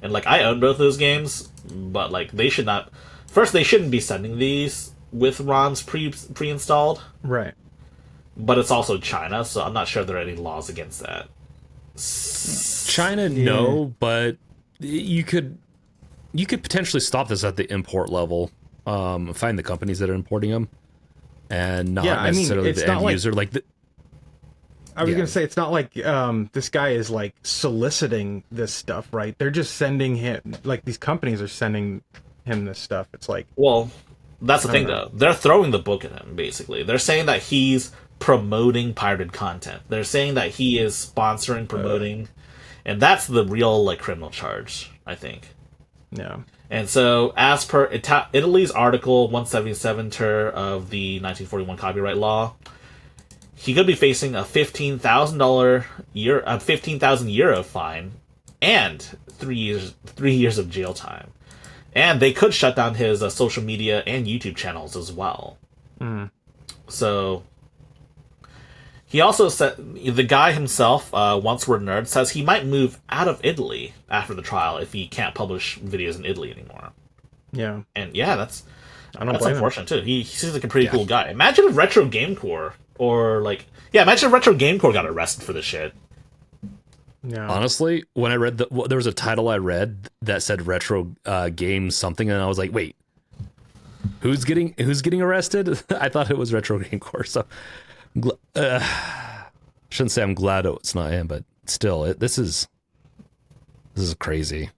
And I own both those games, but they should not. First, they shouldn't be sending these with ROMs pre-installed. Right. But it's also China, so I'm not sure there are any laws against that. China, no, but you could potentially stop this at the import level. Find the companies that are importing them, and not necessarily the end user. I was gonna say, it's not this guy is soliciting this stuff, right? They're just sending him, these companies are sending him this stuff. It's well, that's the thing though. They're throwing the book at him, basically. They're saying that he's promoting pirated content. They're saying that he is sponsoring, promoting, and that's the real criminal charge, I think. Yeah. And so, as per Italy's Article 177 ter of the 1941 copyright law, he could be facing a €15,000 fine and 3 years of jail time, and they could shut down his social media and YouTube channels as well. So he also said, the guy himself, Once Were a Nerd, says he might move out of Italy after the trial if he can't publish videos in Italy anymore. Yeah, and that's unfortunate too. He seems like a pretty cool guy. Imagine if Retro Game Corps. Or imagine if Retro Game Corps got arrested for this shit. Yeah. Honestly, when I read there was a title I read that said Retro Game something, and I was like, wait, who's getting arrested? I thought it was Retro Game Corps. So, shouldn't say I'm glad it's not him, but still, this is This is crazy.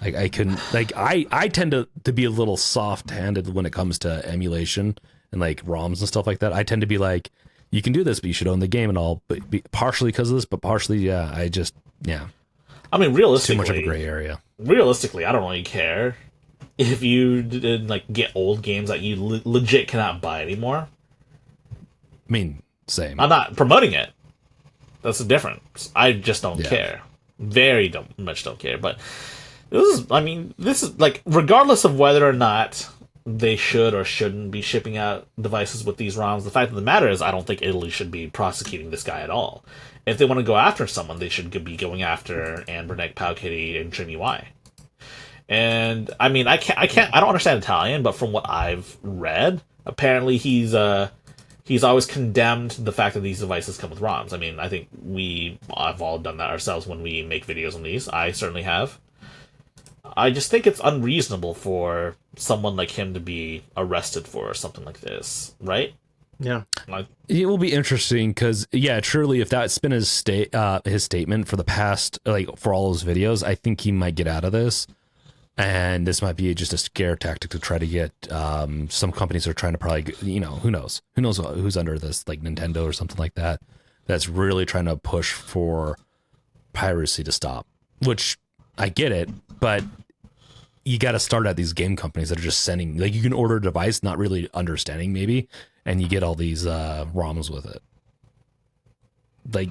I couldn't like I tend to be a little soft-handed when it comes to emulation and like ROMs and stuff like that. I tend to be like, you can do this, but you should own the game and all. But partially because of this, but partially, I mean, realistically, too much of a gray area. Realistically, I don't really care if you did like get old games that you legit cannot buy anymore. I mean, same. I'm not promoting it. That's the difference. I just don't care. Very much don't care. But this is like, regardless of whether or not they should or shouldn't be shipping out devices with these ROMs, the fact of the matter is I don't think Italy should be prosecuting this guy at all. If they want to go after someone, they should be going after Anbernic, Powkitty, and TrimUI. And I mean, I don't understand Italian, but from what I've read, apparently he's always condemned the fact that these devices come with ROMs. I mean, I think I've all done that ourselves when we make videos on these. I certainly have. I just think it's unreasonable for someone like him to be arrested for something like this, right? Yeah. It will be interesting because, truly, if that's been his statement for the past, like, for all those videos, I think he might get out of this. And this might be just a scare tactic to try to get some companies are trying to probably, who knows who's under this, like Nintendo or something like that, that's really trying to push for piracy to stop, which I get it, but you got to start at these game companies that are just sending, like, you can order a device, not really understanding maybe, and you get all these ROMs with it. Like,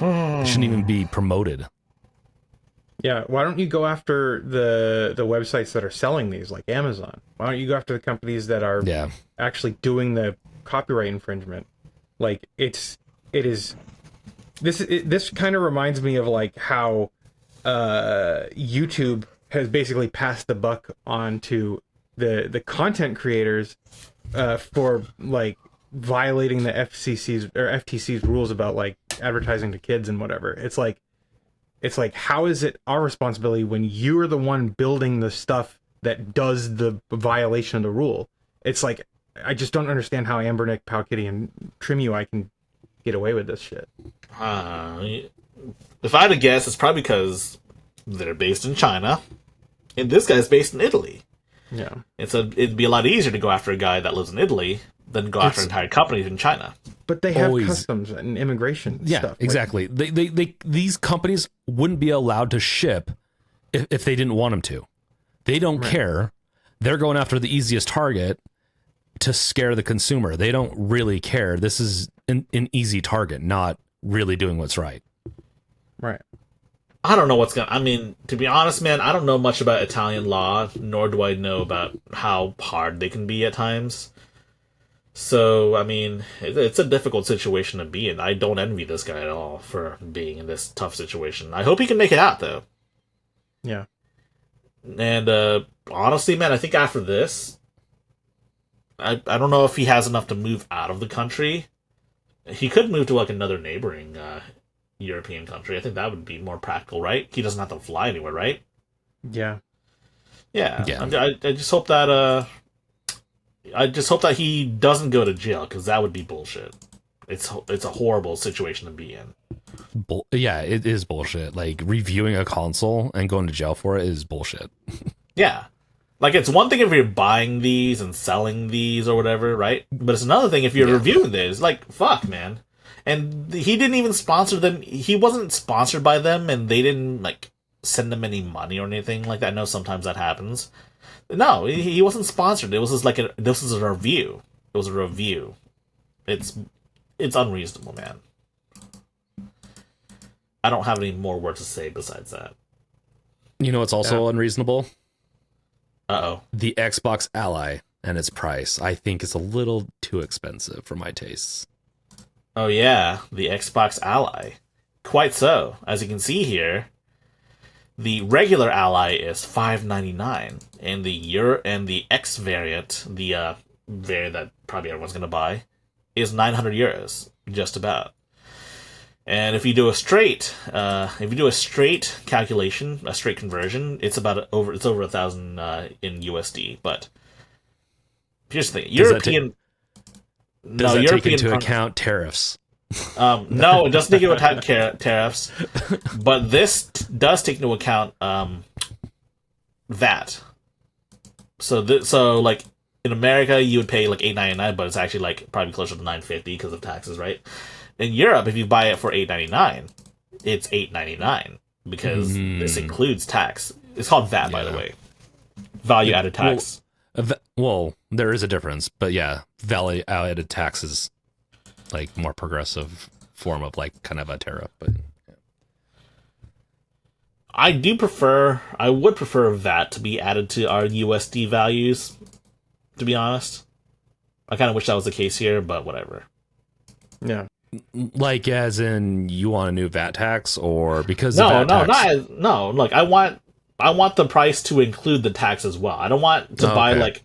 it shouldn't even be promoted. Yeah, why don't you go after the websites that are selling these, like Amazon? Why don't you go after the companies that are actually doing the copyright infringement? Like, this kind of reminds me of like how YouTube has basically passed the buck on to the content creators for like violating the FTC's rules about like advertising to kids and whatever. It's like, how is it our responsibility when you're the one building the stuff that does the violation of the rule? It's like, I just don't understand how Anbernic, Powkitty, and TrimUI can get away with this shit. If I had to guess, it's probably because they're based in China, and this guy's based in Italy. Yeah. And so it'd be a lot easier to go after a guy that lives in Italy than go after entire companies in China. But they have customs and immigration stuff. Exactly. These companies wouldn't be allowed to ship if they didn't want them to. They don't care. They're going after the easiest target to scare the consumer. They don't really care. This is an easy target, not really doing what's right. Right. I don't know to be honest, man, I don't know much about Italian law, nor do I know about how hard they can be at times. So, I mean, it's a difficult situation to be in. I don't envy this guy at all for being in this tough situation. I hope he can make it out, though. Yeah. And, honestly, man, I think after this, I don't know if he has enough to move out of the country. He could move to, like, another neighboring European country. I think that would be more practical, right? He doesn't have to fly anywhere, right? Yeah. Yeah. I just hope that, he doesn't go to jail, because that would be bullshit. It's a horrible situation to be in. It is bullshit. Like, reviewing a console and going to jail for it is bullshit. Yeah. Like, it's one thing if you're buying these and selling these or whatever, right? But it's another thing if you're reviewing these. Like, fuck, man. And he didn't even sponsor them. He wasn't sponsored by them, and they didn't, like, send him any money or anything like that. I know sometimes that happens. No, he wasn't sponsored. It was just like this was a review. It was a review. It's unreasonable, man. I don't have any more words to say besides that. You know what's also unreasonable? Uh-oh. The Xbox Ally and its price. I think it's a little too expensive for my tastes. Oh yeah, the Xbox Ally. Quite so. As you can see here, the regular Ally is $599, and the X variant, the variant that probably everyone's gonna buy, is €900, just about. And if you do a straight calculation, a straight conversion, it's over 1,000 in USD. But here's the thing: Does that take into account tariffs? No, it doesn't take into account tariffs, but this does take into account VAT. So like in America, you would pay like $8.99, but it's actually like probably closer to $9.50 because of taxes, right? In Europe, if you buy it for $8.99, it's $8.99 because this includes tax. It's called VAT, by the way, value added tax. Well, there is a difference, but yeah, value added tax is like more progressive form of like kind of a tariff. But yeah. I would prefer VAT to be added to our USD values, to be honest. I kind of wish that was the case here, but whatever. Yeah. Like as in you want a new VAT tax, or because No, of VAT tax? no. Look, I want the price to include the tax as well. I don't want to buy like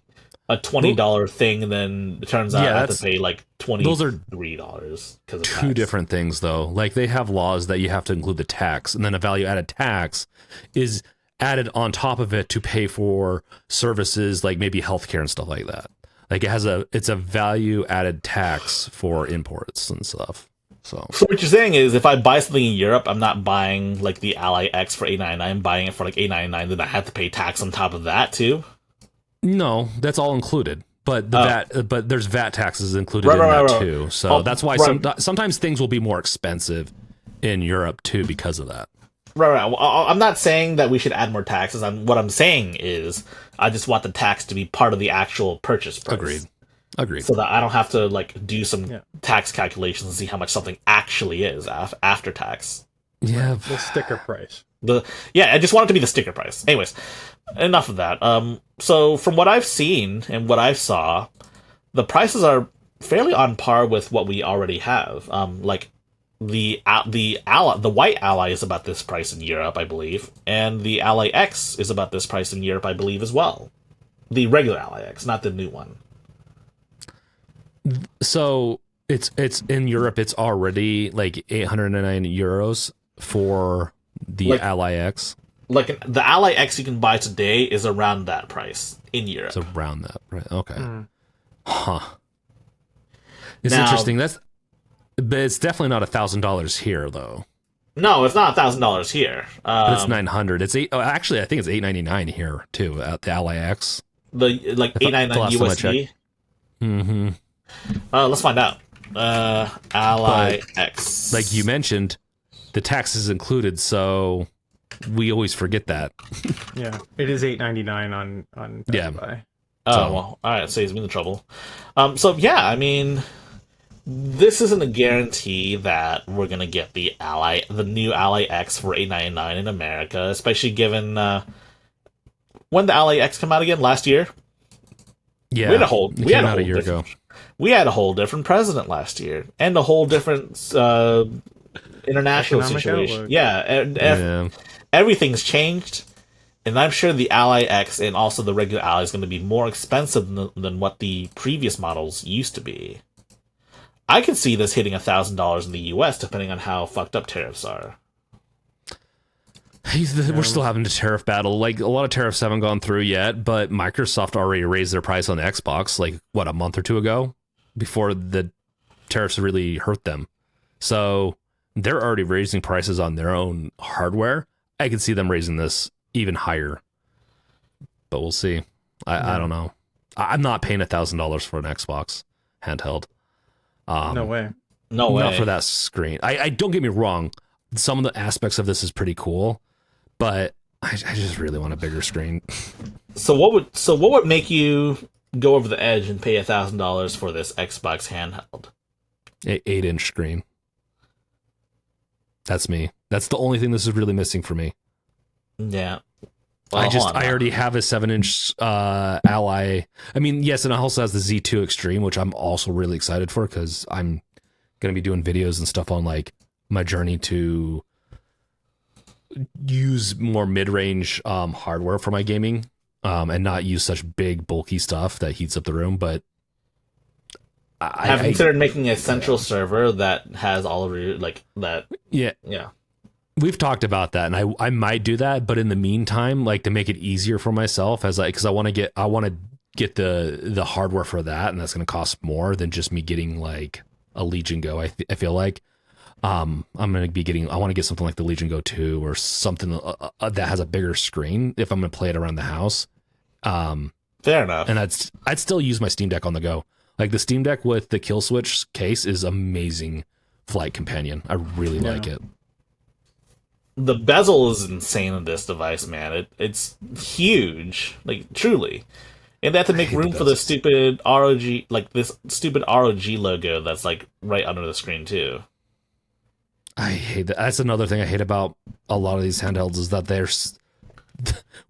a $20 thing and then it turns out I have to pay like $23 those are because of two tax. different things, though. Like they have laws that you have to include the tax, and then a value added tax is added on top of it to pay for services like maybe healthcare and stuff like that. Like it's a value added tax for imports and stuff. So what you're saying is if I buy something in Europe, I'm not buying like the Ally X for $8.99, I'm buying it for like $8.99, then I have to pay tax on top of that too? No, that's all included. But but there's VAT taxes included in that too. So that's why sometimes things will be more expensive in Europe too because of that. Right. Well, I'm not saying that we should add more taxes. What I'm saying is I just want the tax to be part of the actual purchase price. Agreed. So that I don't have to like do some tax calculations and see how much something actually is after tax. Yeah, the sticker price. I just want it to be the sticker price. Anyways, enough of that. So from what I've seen and what I saw, the prices are fairly on par with what we already have. Like the white Ally is about this price in Europe, I believe, and the Ally X is about this price in Europe, I believe, as well. The regular Ally X, not the new one. So it's in Europe. It's already like 809 euros for the Ally X. Like the Ally X you can buy today is around that price in Europe. It's around that, right? Okay. Huh. It's interesting. But it's definitely not $1,000 here, though. No, it's not $1,000 here. But it's 900. It's actually, I think it's $899 here too at the Ally X. The like $899 USD. Mm-hmm. Let's find out. Ally X. Like you mentioned, the tax is included, so we always forget that. Yeah, it is $8.99 on Best Buy. Oh, well, all right, saves me the trouble. So yeah, I mean, this isn't a guarantee that we're gonna get the new Ally X for $8.99 in America, especially given when the Ally X come out again last year. Yeah, we had a year ago. We had a whole different president last year, and a whole different international economic situation. outlook. Yeah, everything's changed, and I'm sure the Ally X and also the regular Ally is going to be more expensive than what the previous models used to be. I can see this hitting $1,000 in the U.S. depending on how fucked up tariffs are. We're still having a tariff battle. Like, a lot of tariffs haven't gone through yet, but Microsoft already raised their price on the Xbox, like, a month or two ago, before the tariffs really hurt them. So they're already raising prices on their own hardware. I can see them raising this even higher, but we'll see. I don't know. I'm not paying $1,000 for an Xbox handheld. No way. Not for that screen. I don't get me wrong. Some of the aspects of this is pretty cool, but I just really want a bigger screen. So what would make you go over the edge and pay $1,000 for this Xbox handheld? 8-inch screen. That's me. That's the only thing this is really missing for me. Yeah. Well, I already have a 7-inch Ally. I mean, yes, and it also has the Z2 Extreme, which I'm also really excited for because I'm going to be doing videos and stuff on like my journey to use more mid-range hardware for my gaming and not use such big, bulky stuff that heats up the room. But I've considered making a central server that has all of your like that. Yeah. We've talked about that, and I might do that, but in the meantime, like to make it easier for myself, because I want to get the hardware for that, and that's going to cost more than just me getting like a Legion Go. I feel like I'm going to be getting. I want to get something like the Legion Go 2 or something that has a bigger screen if I'm going to play it around the house. Fair enough. And I'd still use my Steam Deck on the go. Like the Steam Deck with the kill switch case is amazing flight companion. I really like it. The bezel is insane on this device, man. It's huge, like truly. And they have to make room for the stupid ROG, like this stupid ROG logo that's like right under the screen too. I hate that. That's another thing I hate about a lot of these handhelds is that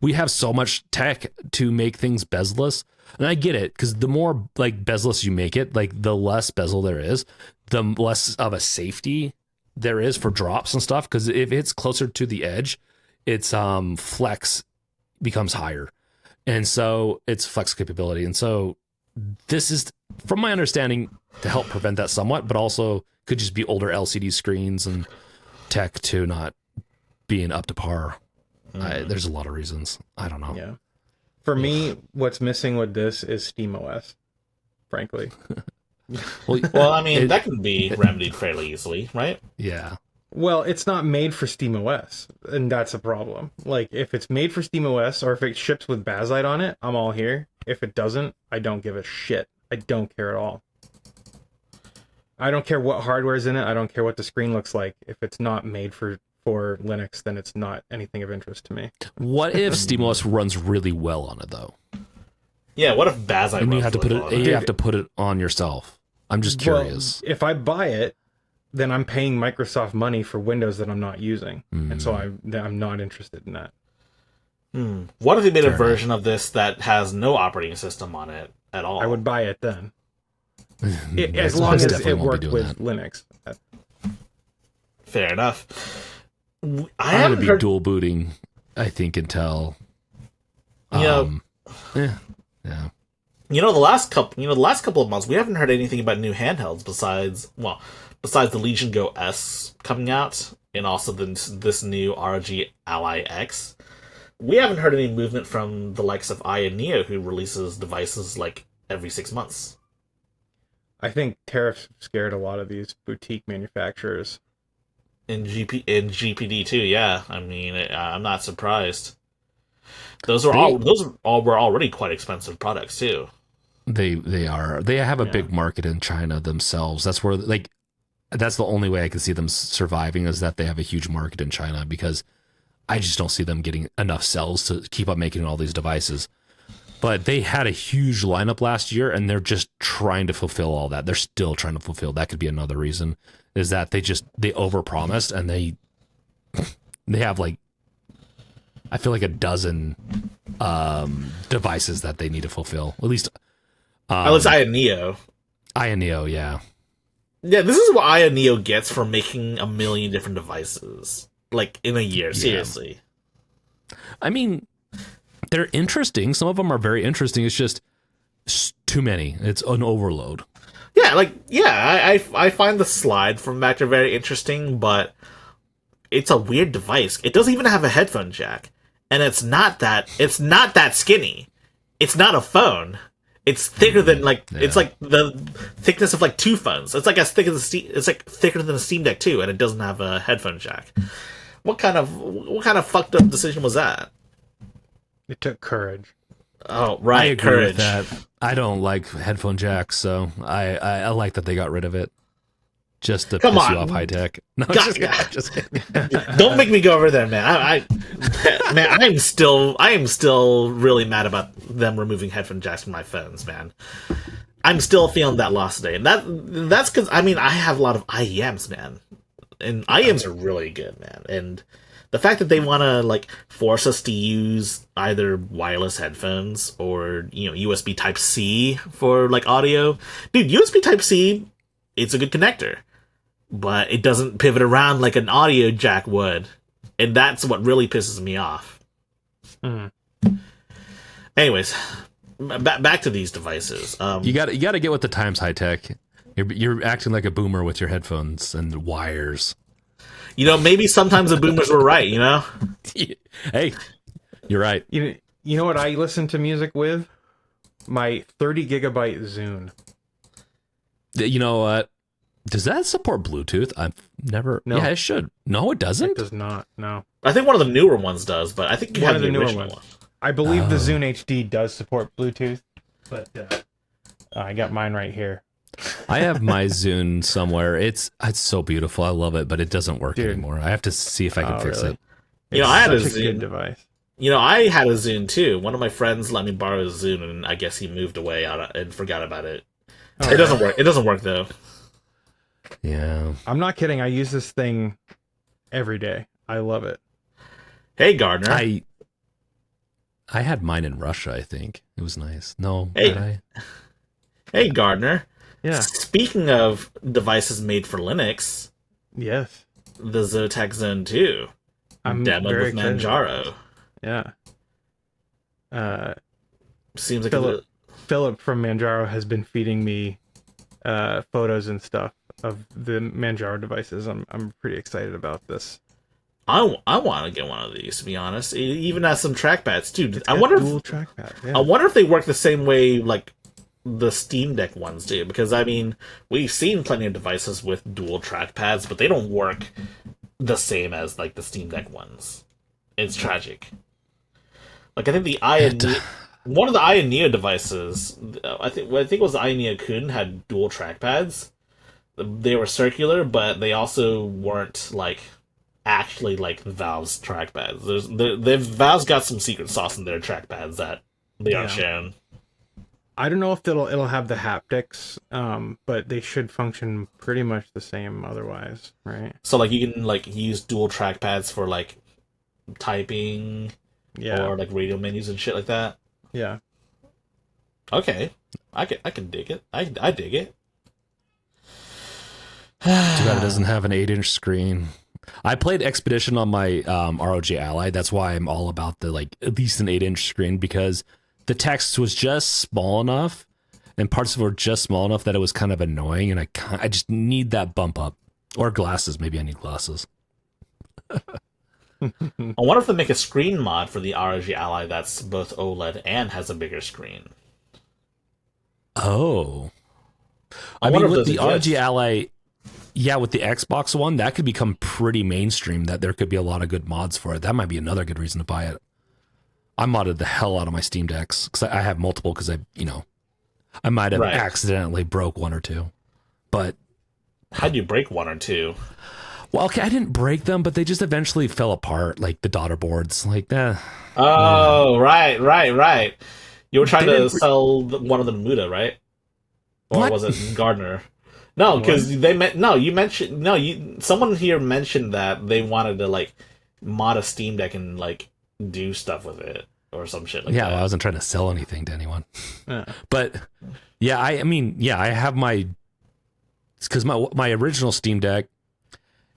we have so much tech to make things bezel-less. And I get it, because the more like bezel-less you make it, like the less bezel there is, the less of a safety there is for drops and stuff. Because if it's closer to the edge, its flex becomes higher. And so it's flex capability. And so this is, from my understanding, to help prevent that somewhat, but also could just be older LCD screens and tech to not being up to par. There's a lot of reasons. I don't know. Yeah. For me, what's missing with this is SteamOS, frankly. Well, I mean, that can be remedied fairly easily, right? Yeah. Well, it's not made for SteamOS, and that's a problem. Like, if it's made for SteamOS, or if it ships with Bazzite on it, I'm all here. If it doesn't, I don't give a shit. I don't care at all. I don't care what hardware is in it. I don't care what the screen looks like. If it's not made for Linux, then it's not anything of interest to me. What if SteamOS runs really well on it, though? Yeah, what if Bazzite And runs you have to put really it. well? You have to put it on yourself. I'm just curious. Well, if I buy it, then I'm paying Microsoft money for Windows that I'm not using, and so I'm not interested in that. What if they made a version of this that has no operating system on it at all? I would buy it then, as long as it worked with Linux. Fair enough. I'm going to be dual booting, I think, until. Yeah. You know, the last couple of months, we haven't heard anything about new handhelds besides the Legion Go S coming out, and also this new ROG Ally X. We haven't heard any movement from the likes of Aya Neo, who releases devices like every 6 months. I think tariffs scared a lot of these boutique manufacturers. In GPD too, yeah. I mean, I'm not surprised. Those were already quite expensive products too. They are. They have a big market in China themselves. That's where that's the only way I can see them surviving, is that they have a huge market in China, because I just don't see them getting enough cells to keep up making all these devices. But they had a huge lineup last year, and they're just trying to fulfill all that. They're still trying to fulfill. That could be another reason, is that they overpromised, and they have like, I feel like a dozen devices that they need to fulfill. At least Aya Neo. Aya Neo, yeah. Yeah, this is what Aya Neo gets for making a million different devices, like, in a year, seriously. I mean, they're interesting. Some of them are very interesting. It's just too many. It's an overload. Yeah, I find the slide from Vector very interesting, but it's a weird device. It doesn't even have a headphone jack, and it's not that skinny. It's not a phone. It's thicker than it's like the thickness of like two phones. It's like as thick as it's like thicker than a Steam Deck 2, and it doesn't have a headphone jack. What kind of fucked up decision was that? It took courage. Oh, right, I agree courage. with that. I don't like headphone jacks, so I like that they got rid of it. Just to piss you off, high tech. No, just kidding. Don't make me go over there, man. I am still really mad about them removing headphone jacks from my phones, man. I'm still feeling that loss today, and that's because I have a lot of IEMs, man, and IEMs are really good, man. And the fact that they want to force us to use either wireless headphones or USB Type C for audio, dude, USB Type C, it's a good connector, but it doesn't pivot around like an audio jack would, and that's what really pisses me off. Anyways, back to these devices. You got to get with the times, high tech. You're acting like a boomer with your headphones and wires. Maybe sometimes the boomers were right. Hey, you're right. You know what I listen to music with? My 30 gigabyte Zune. You know what? Does that support Bluetooth? I've never. No. Yeah, it should. No, it doesn't. It does not. No. I think one of the newer ones does, but I think you One have of the the newer original ones. one. I believe the Oh. Zune HD does support Bluetooth, but I got mine right here. I have my Zune somewhere. It's so beautiful. I love it, but it doesn't work Dude. anymore. I have to see if I can fix Really? it. You know, It's I had a such good Zune. device. You know, I had a Zune too. One of my friends let me borrow a Zune, and I guess he moved away and forgot about it. Oh, It doesn't work. It doesn't work though. Yeah. I'm not kidding. I use this thing every day. I love it. Hey, Gardner. I had mine in Russia, I think. It was nice. No, Hey. did I? Hey, Gardner. Yeah. Speaking of devices made for Linux, Yes. the Zotac Zone 2 I'm demoed very with excited about Manjaro. Yeah. Seems like Philip from Manjaro has been feeding me photos and stuff of the Manjaro devices. I'm pretty excited about this. I want to get one of these, to be honest. It even has some trackpads too. It's I got wonder dual if trackpad. I Yeah. wonder if they work the same way like the Steam Deck ones do, because I mean we've seen plenty of devices with dual trackpads, but they don't work the same as like the Steam Deck ones. It's tragic. Like I think the one of the Aya Neo devices, I think it was the Aya Neo Kun, had dual trackpads. They were circular, but they also weren't like actually like Valve's trackpads. Valve's got some secret sauce in their trackpads that they aren't sharing. I don't know if it'll have the haptics, but they should function pretty much the same otherwise, right? So like you can like use dual trackpads for like typing or like radio menus and shit like that. Yeah. Okay, I can dig it. I dig it. Too bad it doesn't have an 8-inch screen. I played Expedition on my ROG Ally. That's why I'm all about the like at least an 8-inch screen, because the text was just small enough and parts of it were just small enough that it was kind of annoying, and I just need that bump up. Or glasses. Maybe I need glasses. I wonder if they make a screen mod for the ROG Ally that's both OLED and has a bigger screen. Oh. I I wonder mean, if with those the exist. ROG Ally, yeah, with the Xbox One, that could become pretty mainstream, that there could be a lot of good mods for it. That might be another good reason to buy it. I modded the hell out of my Steam Decks, because I have multiple, because I might have accidentally broke one or two. But how'd you break one or two? well, okay, I didn't break them, but they just eventually fell apart, like the daughter boards. Like, Oh, right. You were trying to sell one of the Muda, right? Or What? was it Gardner? No, because someone here mentioned that they wanted to like mod a Steam Deck and like do stuff with it or some shit like that. well, I wasn't trying to sell anything to anyone. Yeah. But yeah, I have my, because my original Steam Deck,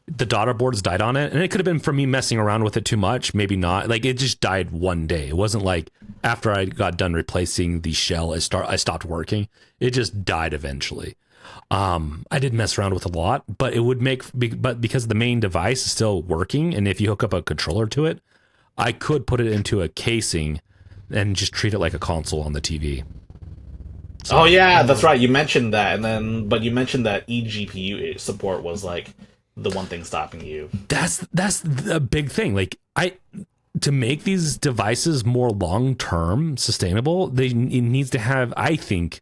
the daughter boards died on it, and it could have been from me messing around with it too much, maybe not. Like, it just died one day. It wasn't like after I got done replacing the shell, I stopped working. It just died eventually. I did mess around with a lot, but it would but because the main device is still working, and if you hook up a controller to it, I could put it into a casing and just treat it like a console on the TV. So, oh yeah, that's right. You mentioned that, but you mentioned that eGPU support was like the one thing stopping you. That's the big thing. Like, to make these devices more long-term sustainable, it needs to have, I think,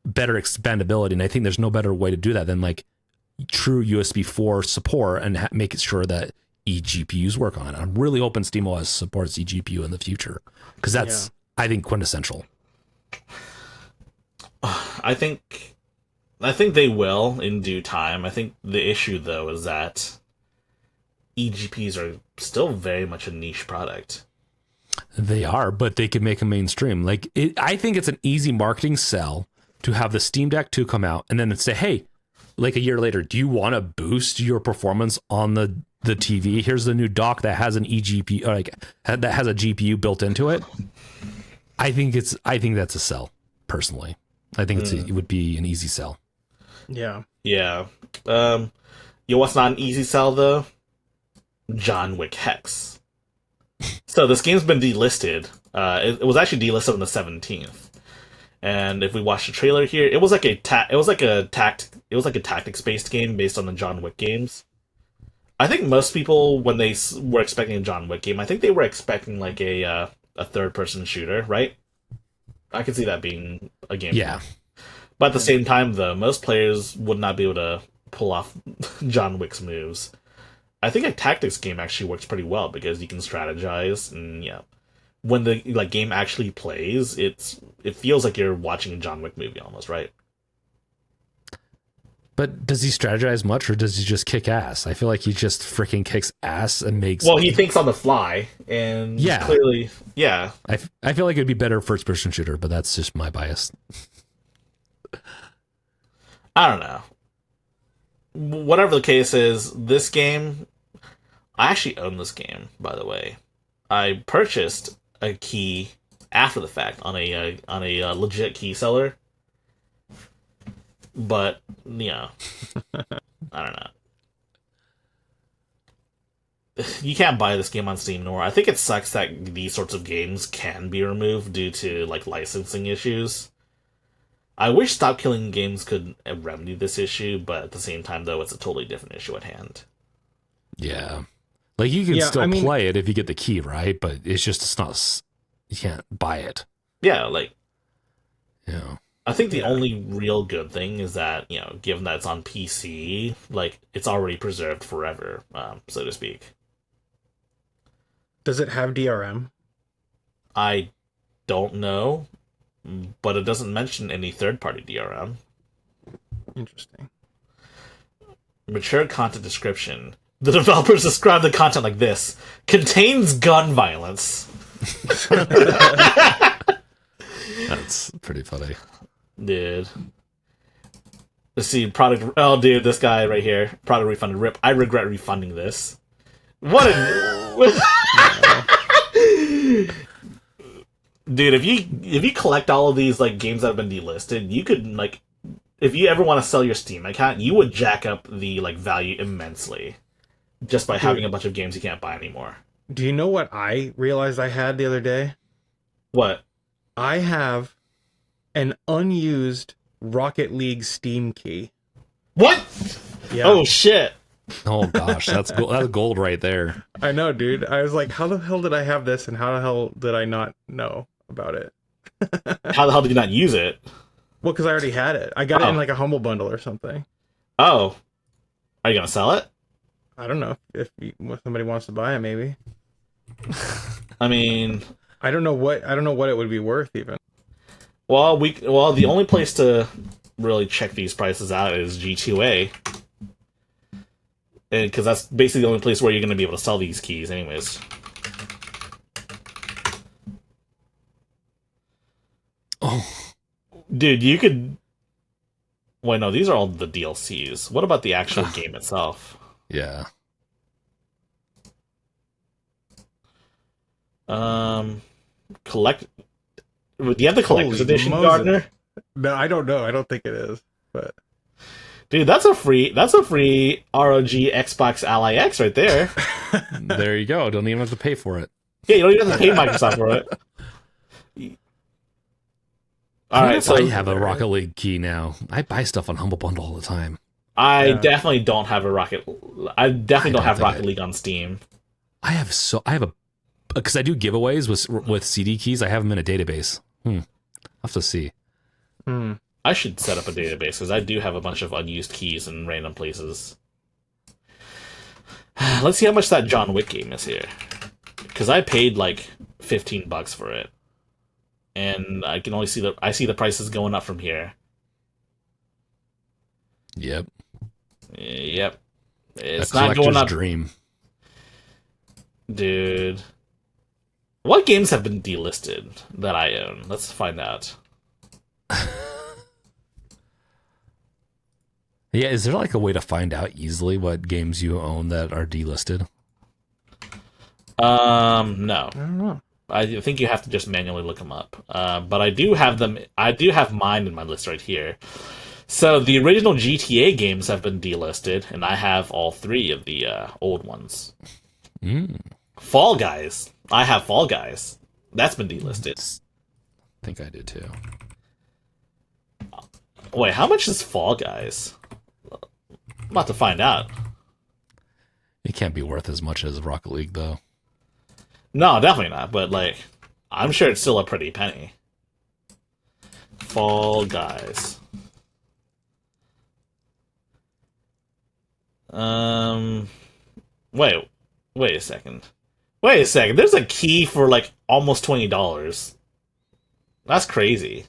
better expandability. And I think there's no better way to do that than like true USB 4 support and make it sure that eGPUs work on it. I'm really hoping SteamOS supports eGPU in the future, because that's, I think, quintessential. I think they will in due time. I think the issue though is that eGPUs are still very much a niche product. They are, but they could make them mainstream. Like, I think it's an easy marketing sell to have the Steam Deck 2 come out and then say, hey, like a year later, do you want to boost your performance on the TV? Here's the new dock that has an eGPU, or like that has a GPU built into it. I think that's a sell, personally. I think it would be an easy sell. Yeah. Yeah. What's not an easy sell though? John Wick Hex. So this game's been delisted. It was actually delisted on the 17th. And if we watch the trailer here, it was like a tactics based game based on the John Wick games. I think most people, when they were expecting a John Wick game, I think they were expecting like a third person shooter, right? I could see that being a game. Yeah. But at the same time, though, most players would not be able to pull off John Wick's moves. I think a tactics game actually works pretty well because you can strategize, and when the game actually plays, it feels like you're watching a John Wick movie almost, right? But does he strategize much, or does he just kick ass? I feel like he just freaking kicks ass and makes. Well, he thinks on the fly, and clearly, yeah. I feel like it'd be better first person shooter, but that's just my bias. I don't know. Whatever the case is, this game, I actually own this game, by the way. I purchased a key after the fact on a legit key seller, but I don't know. You can't buy this game on Steam anymore. I think it sucks that these sorts of games can be removed due to licensing issues. I wish Stop Killing Games could remedy this issue, but at the same time, though, it's a totally different issue at hand. Yeah. Like, you can still play it if you get the key, right? But it's not, you can't buy it. Yeah, I think the only real good thing is that, given that it's on PC, it's already preserved forever, so to speak. Does it have DRM? I don't know, but it doesn't mention any third-party DRM. Interesting. Mature content description. The developers describe the content like this. Contains gun violence. That's pretty funny. Dude. Let's see, product... Oh, dude, this guy right here. Product refunded. RIP. I regret refunding this. What a... Dude, if you collect all of these games that have been delisted, you could if you ever want to sell your Steam account, you would jack up the value immensely just by having a bunch of games you can't buy anymore. Do you know what I realized I had the other day? What? I have an unused Rocket League Steam key. What? Yeah. Oh shit. Oh gosh, that's gold right there. I know, dude. I was like, how the hell did I have this, and how the hell did I not know about it? How the hell did you not use it? Well, because I already had it. I got it in a Humble Bundle or something. Oh. Are you gonna sell it? I don't know if somebody wants to buy it, maybe. I mean, I don't know what it would be worth even. Well, the only place to really check these prices out is G2A. And because that's basically the only place where you're going to be able to sell these keys anyways. Oh. Dude, you could... Wait, no, these are all the DLCs. What about the actual game itself? Yeah. Collect... Do you have the collector's Holy edition, Moses. Gardner? No, I don't know. I don't think it is, but... Dude, that's a free ROG XBOX Ally X right there. There you go. Don't even have to pay for it. Yeah, you don't even have to pay Microsoft for it. All right, so I have a Rocket League key now. I buy stuff on Humble Bundle all the time. I definitely don't have Rocket League on Steam. Because I do giveaways with CD keys. I have them in a database. I'll have to see. I should set up a database because I do have a bunch of unused keys in random places. Let's see how much that John Wick game is here. Because I paid $15 for it. And I can only see the prices going up from here. Yep. Yep. It's a not going up. Dream. Dude. What games have been delisted that I own? Let's find out. Yeah, is there a way to find out easily what games you own that are delisted? No. I don't know. I think you have to just manually look them up. But I do have them. I do have mine in my list right here. So the original GTA games have been delisted, and I have all three of the old ones. Fall Guys. I have Fall Guys. That's been delisted. I think I did too. Wait, how much is Fall Guys? I'm about to find out. It can't be worth as much as Rocket League, though. No, definitely not. But like, I'm sure it's still a pretty penny. Fall Guys. Wait a second. Wait a second. There's a key for like almost $20. That's crazy.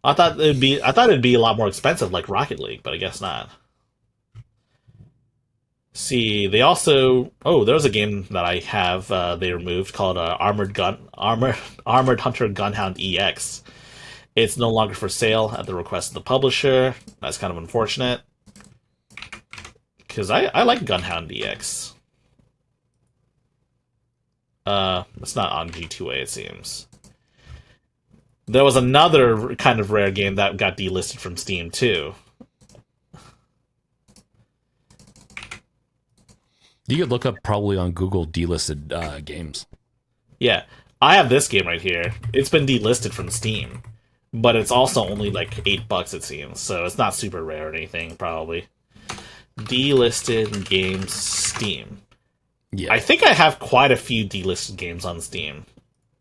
I thought it'd be a lot more expensive like Rocket League, but I guess not. See, they also there's a game that I have they removed called Armored Hunter Gunhound EX. It's no longer for sale at the request of the publisher. That's kind of unfortunate. Because I like Gunhound EX. It's not on G2A, it seems. There was another kind of rare game that got delisted from Steam, too. You could look up probably on Google delisted games. Yeah, I have this game right here. It's been delisted from Steam. But it's also only like $8, it seems. So it's not super rare or anything, probably. Delisted games Steam. Yeah. I think I have quite a few delisted games on Steam.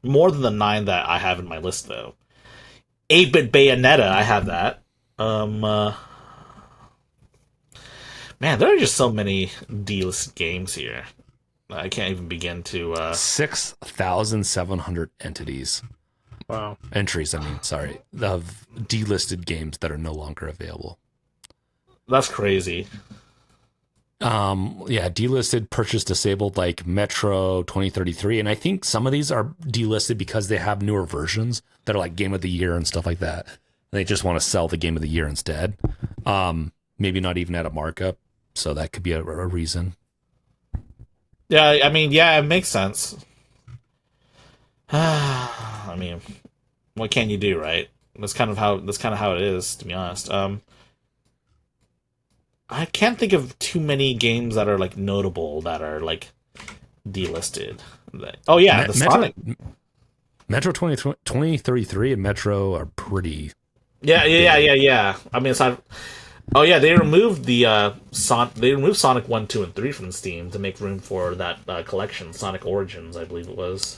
More than the 9 that I have in my list, though. 8-Bit Bayonetta, I have that. Man, there are just so many delisted games here. I can't even begin to... 6,700 entities. Wow. Entries, I mean, sorry. Of delisted games that are no longer available. That's crazy. Yeah, delisted, purchase disabled, like Metro 2033, and I think some of these are delisted because they have newer versions that are like Game of the Year and stuff like that. They just want to sell the Game of the Year instead. Maybe not even at a markup, so that could be a reason. Yeah, I mean, yeah, it makes sense. I mean, what can you do, right? That's kind of how it is, to be honest. I can't think of too many games that are like notable that are like delisted. Oh yeah, the Sonic. Metro 2033 and Metro are pretty. Yeah. I mean, it's not. Oh yeah, they removed the Sonic 1, 2, and 3 from Steam to make room for that collection, Sonic Origins, I believe it was.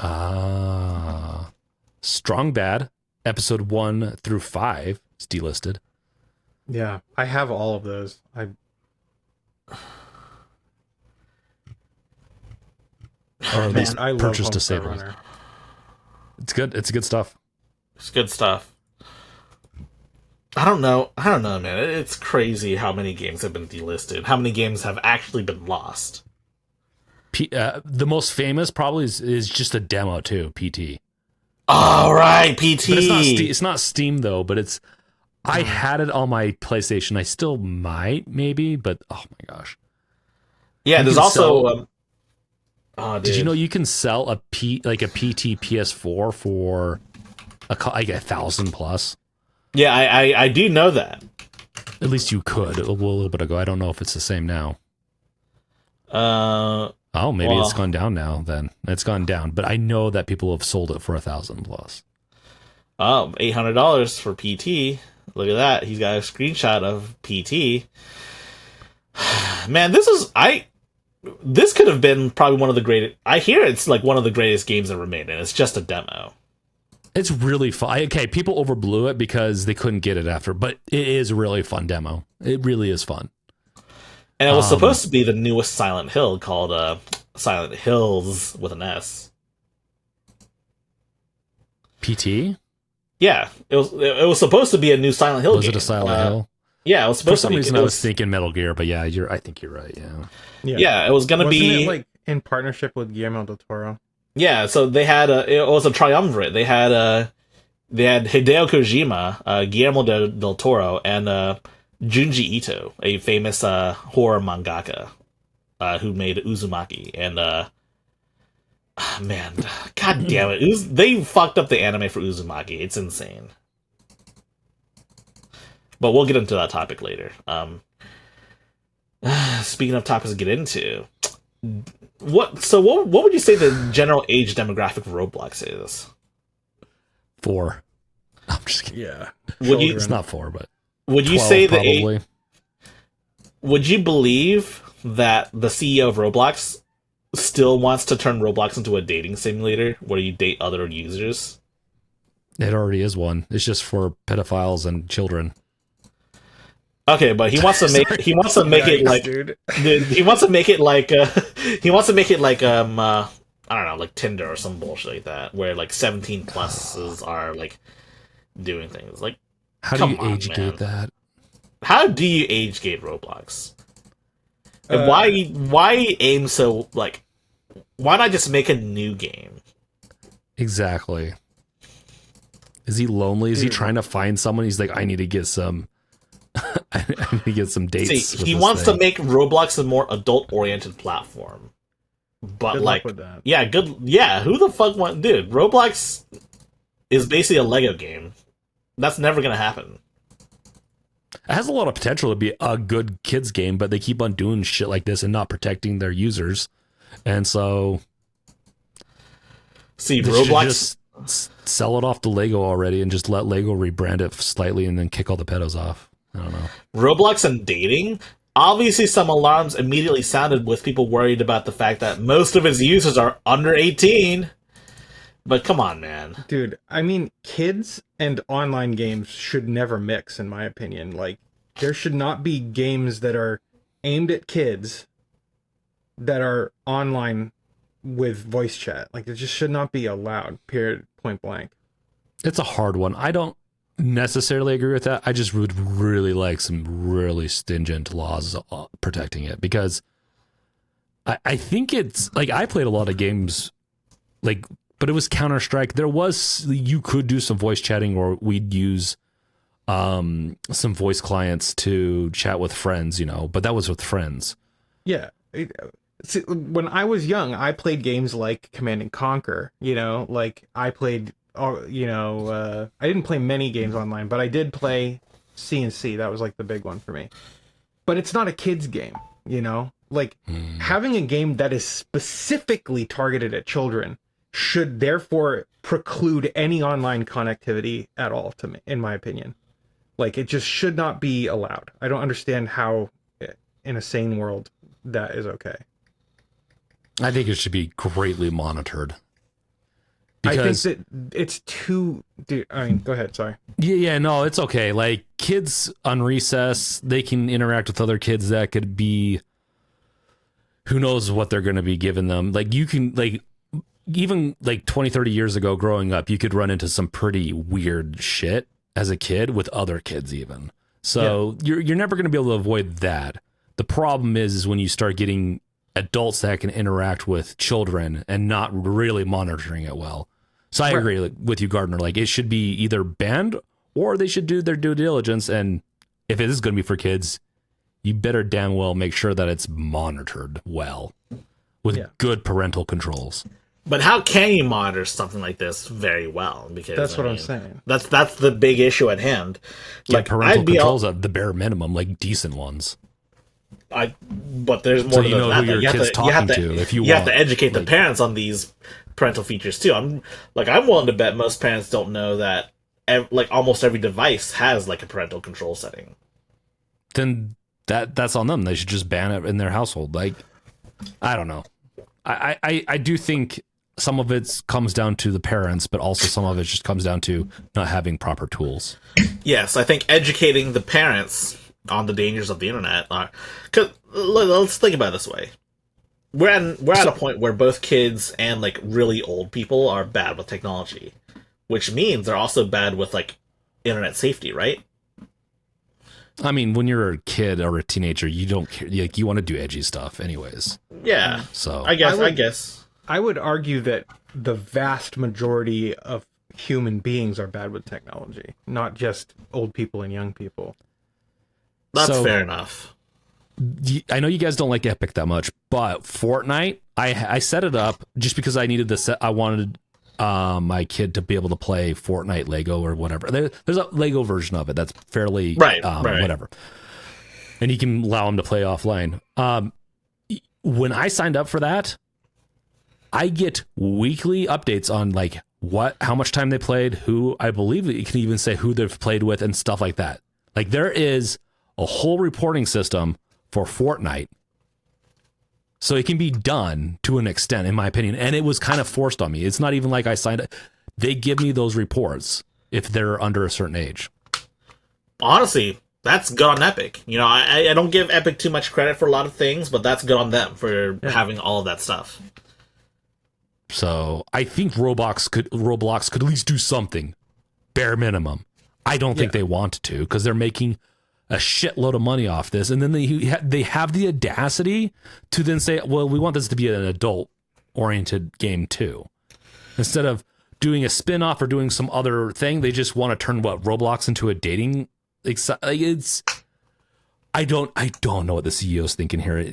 Strong Bad, episode 1 through 5 is delisted. Yeah, I have all of those. Or at least I purchase love disabled. Runner. It's good. It's good stuff. It's good stuff. I don't know, man. It's crazy how many games have been delisted. How many games have actually been lost? The most famous probably is just a demo too. PT. Oh right, PT. But it's not Steam though. But it's. I had it on my PlayStation. I still might, maybe, but oh my gosh. Yeah, there's also. Did you know you can sell a PT PS4 for like 1,000 plus? Yeah, I do know that. At least you could a little bit ago. I don't know if it's the same now. Maybe it's gone down now. Then it's gone down, but I know that people have sold it for 1,000 plus. Oh, $800 for PT. Look at that. He's got a screenshot of PT. Man, this could have been probably one of the greatest. I hear it's like one of the greatest games ever made, and it's just a demo. It's really fun. Okay, people overblew it because they couldn't get it after, but it is a really fun demo. It really is fun. And it was supposed to be the newest Silent Hill called Silent Hills with an S. PT? Yeah, it was supposed to be a new Silent Hill game. Was it a Silent Hill? Yeah, it was supposed to be. For some reason, I was thinking Metal Gear, but yeah, I think you're right. Yeah, it was gonna be it like in partnership with Guillermo del Toro. Yeah, so they had it was a triumvirate. They had Hideo Kojima, Guillermo del Toro, and Junji Ito, a famous horror mangaka who made Uzumaki. And man, god damn it, they fucked up the anime for Uzumaki. It's insane. But we'll get into that topic later. Speaking of topics to get into, what would you say the general age demographic of Roblox is? 4. I'm just kidding. Yeah. Would you? It's not 4, but Would you 12 say probably. Would you believe that the CEO of Roblox still wants to turn Roblox into a dating simulator where you date other users? It already is one. It's just for pedophiles and children. Okay, but he wants to make it like dude. dude, he wants to make it like I don't know, like Tinder or some bullshit like that, where like 17 pluses are like doing things. Like, How do come you on, age man. gate that? How do you age gate Roblox? And why aim so like? Why not just make a new game? Exactly. Is he lonely? Is he trying to find someone? He's like, I need to get some. I need to get some dates. See, with he this wants thing. to make Roblox a more adult-oriented platform. But Good like, luck with that. yeah, who the fuck want, dude? Roblox is basically a Lego game. That's never gonna happen. It has a lot of potential to be a good kids game, but they keep on doing shit like this and not protecting their users. And so See, they should Roblox. just sell it off to Lego already and just let Lego rebrand it slightly and then kick all the pedos off. I don't know. Roblox and dating. Obviously, some alarms immediately sounded with people worried about the fact that most of its users are under 18. But come on, man. Dude, I mean, kids and online games should never mix, in my opinion. Like, there should not be games that are aimed at kids that are online with voice chat. Like, it just should not be allowed, period, point blank. It's a hard one. I don't necessarily agree with that. I just would really like some really stringent laws protecting it, because I think it's like, I played a lot of games like, but it was Counter-Strike. You could do some voice chatting, or we'd use some voice clients to chat with friends, but that was with friends. Yeah. See, when I was young, I played games like Command and Conquer, like I played, I didn't play many games online, but I did play C&C. That was like the big one for me. But it's not a kid's game, like having a game that is specifically targeted at children should therefore preclude any online connectivity at all, to me, in my opinion. Like, it just should not be allowed. I don't understand how in a sane world that is okay. I think it should be greatly monitored. Because I think that it's too... Dude, I mean, go ahead, sorry. Yeah, no, it's okay. Like, kids on recess, they can interact with other kids that could be... Who knows what they're going to be giving them. Like, you can, like, even like 20, 30 years ago growing up, you could run into some pretty weird shit as a kid with other kids even. So you're never going to be able to avoid that. The problem is when you start getting adults that can interact with children and not really monitoring it well. So I agree with you, Gardner. Like, it should be either banned or they should do their due diligence. And if it is going to be for kids, you better damn well make sure that it's monitored well with good parental controls. But how can you monitor something like this very well? Because that's what I'm saying. That's the big issue at hand. Like, parental controls at the bare minimum, like decent ones. But there's more so to you know that. who your kid's talking to. If you have to educate the parents on these parental features too. I'm willing to bet most parents don't know that almost every device has like a parental control setting. Then that's on them. They should just ban it in their household. Like, I don't know. I do think some of it comes down to the parents, but also some of it just comes down to not having proper tools. Yes, I think educating the parents on the dangers of the internet because let's think about it this way. We're at a point where both kids and like really old people are bad with technology, which means they're also bad with like internet safety, right? I mean, when you're a kid or a teenager, you don't care. Like, you want to do edgy stuff anyways. Yeah. So I guess I would argue that the vast majority of human beings are bad with technology, not just old people and young people. That's fair enough. I know you guys don't like Epic that much, but Fortnite, I set it up just because I needed I wanted my kid to be able to play Fortnite Lego or whatever. There's a Lego version of it that's fairly whatever, and you can allow them to play offline. When I signed up for that, I get weekly updates on like how much time they played, who, I believe that you can even say who they've played with and stuff like that. Like, there is a whole reporting system for Fortnite. So it can be done to an extent, in my opinion. And it was kind of forced on me. It's not even like I signed it. They give me those reports if they're under a certain age. Honestly, that's good on Epic. You know, I don't give Epic too much credit for a lot of things, but that's good on them for having all of that stuff. So I think Roblox could at least do something, bare minimum. I don't think they want to, because they're making a shitload of money off this, and then they have the audacity to then say, well, we want this to be an adult-oriented game too. Instead of doing a spin-off or doing some other thing, they just want to turn Roblox into a dating. I don't know what the CEO's thinking here.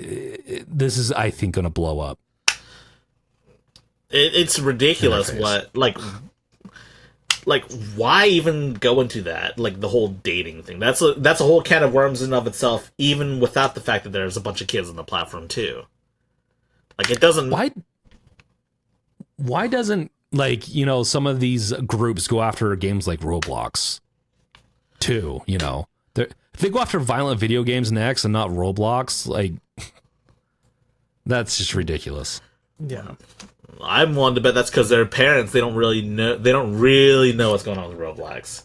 This is, I think, going to blow up. It's ridiculous. What why even go into that? Like, the whole dating thing. That's a whole can of worms in and of itself, even without the fact that there's a bunch of kids on the platform too. Like, it doesn't. Why doesn't, like, you know, some of these groups go after games like Roblox too? You know, if they go after violent video games next and not Roblox, like, that's just ridiculous. Yeah. I'm willing to bet that's because their parents, they don't really know what's going on with Roblox.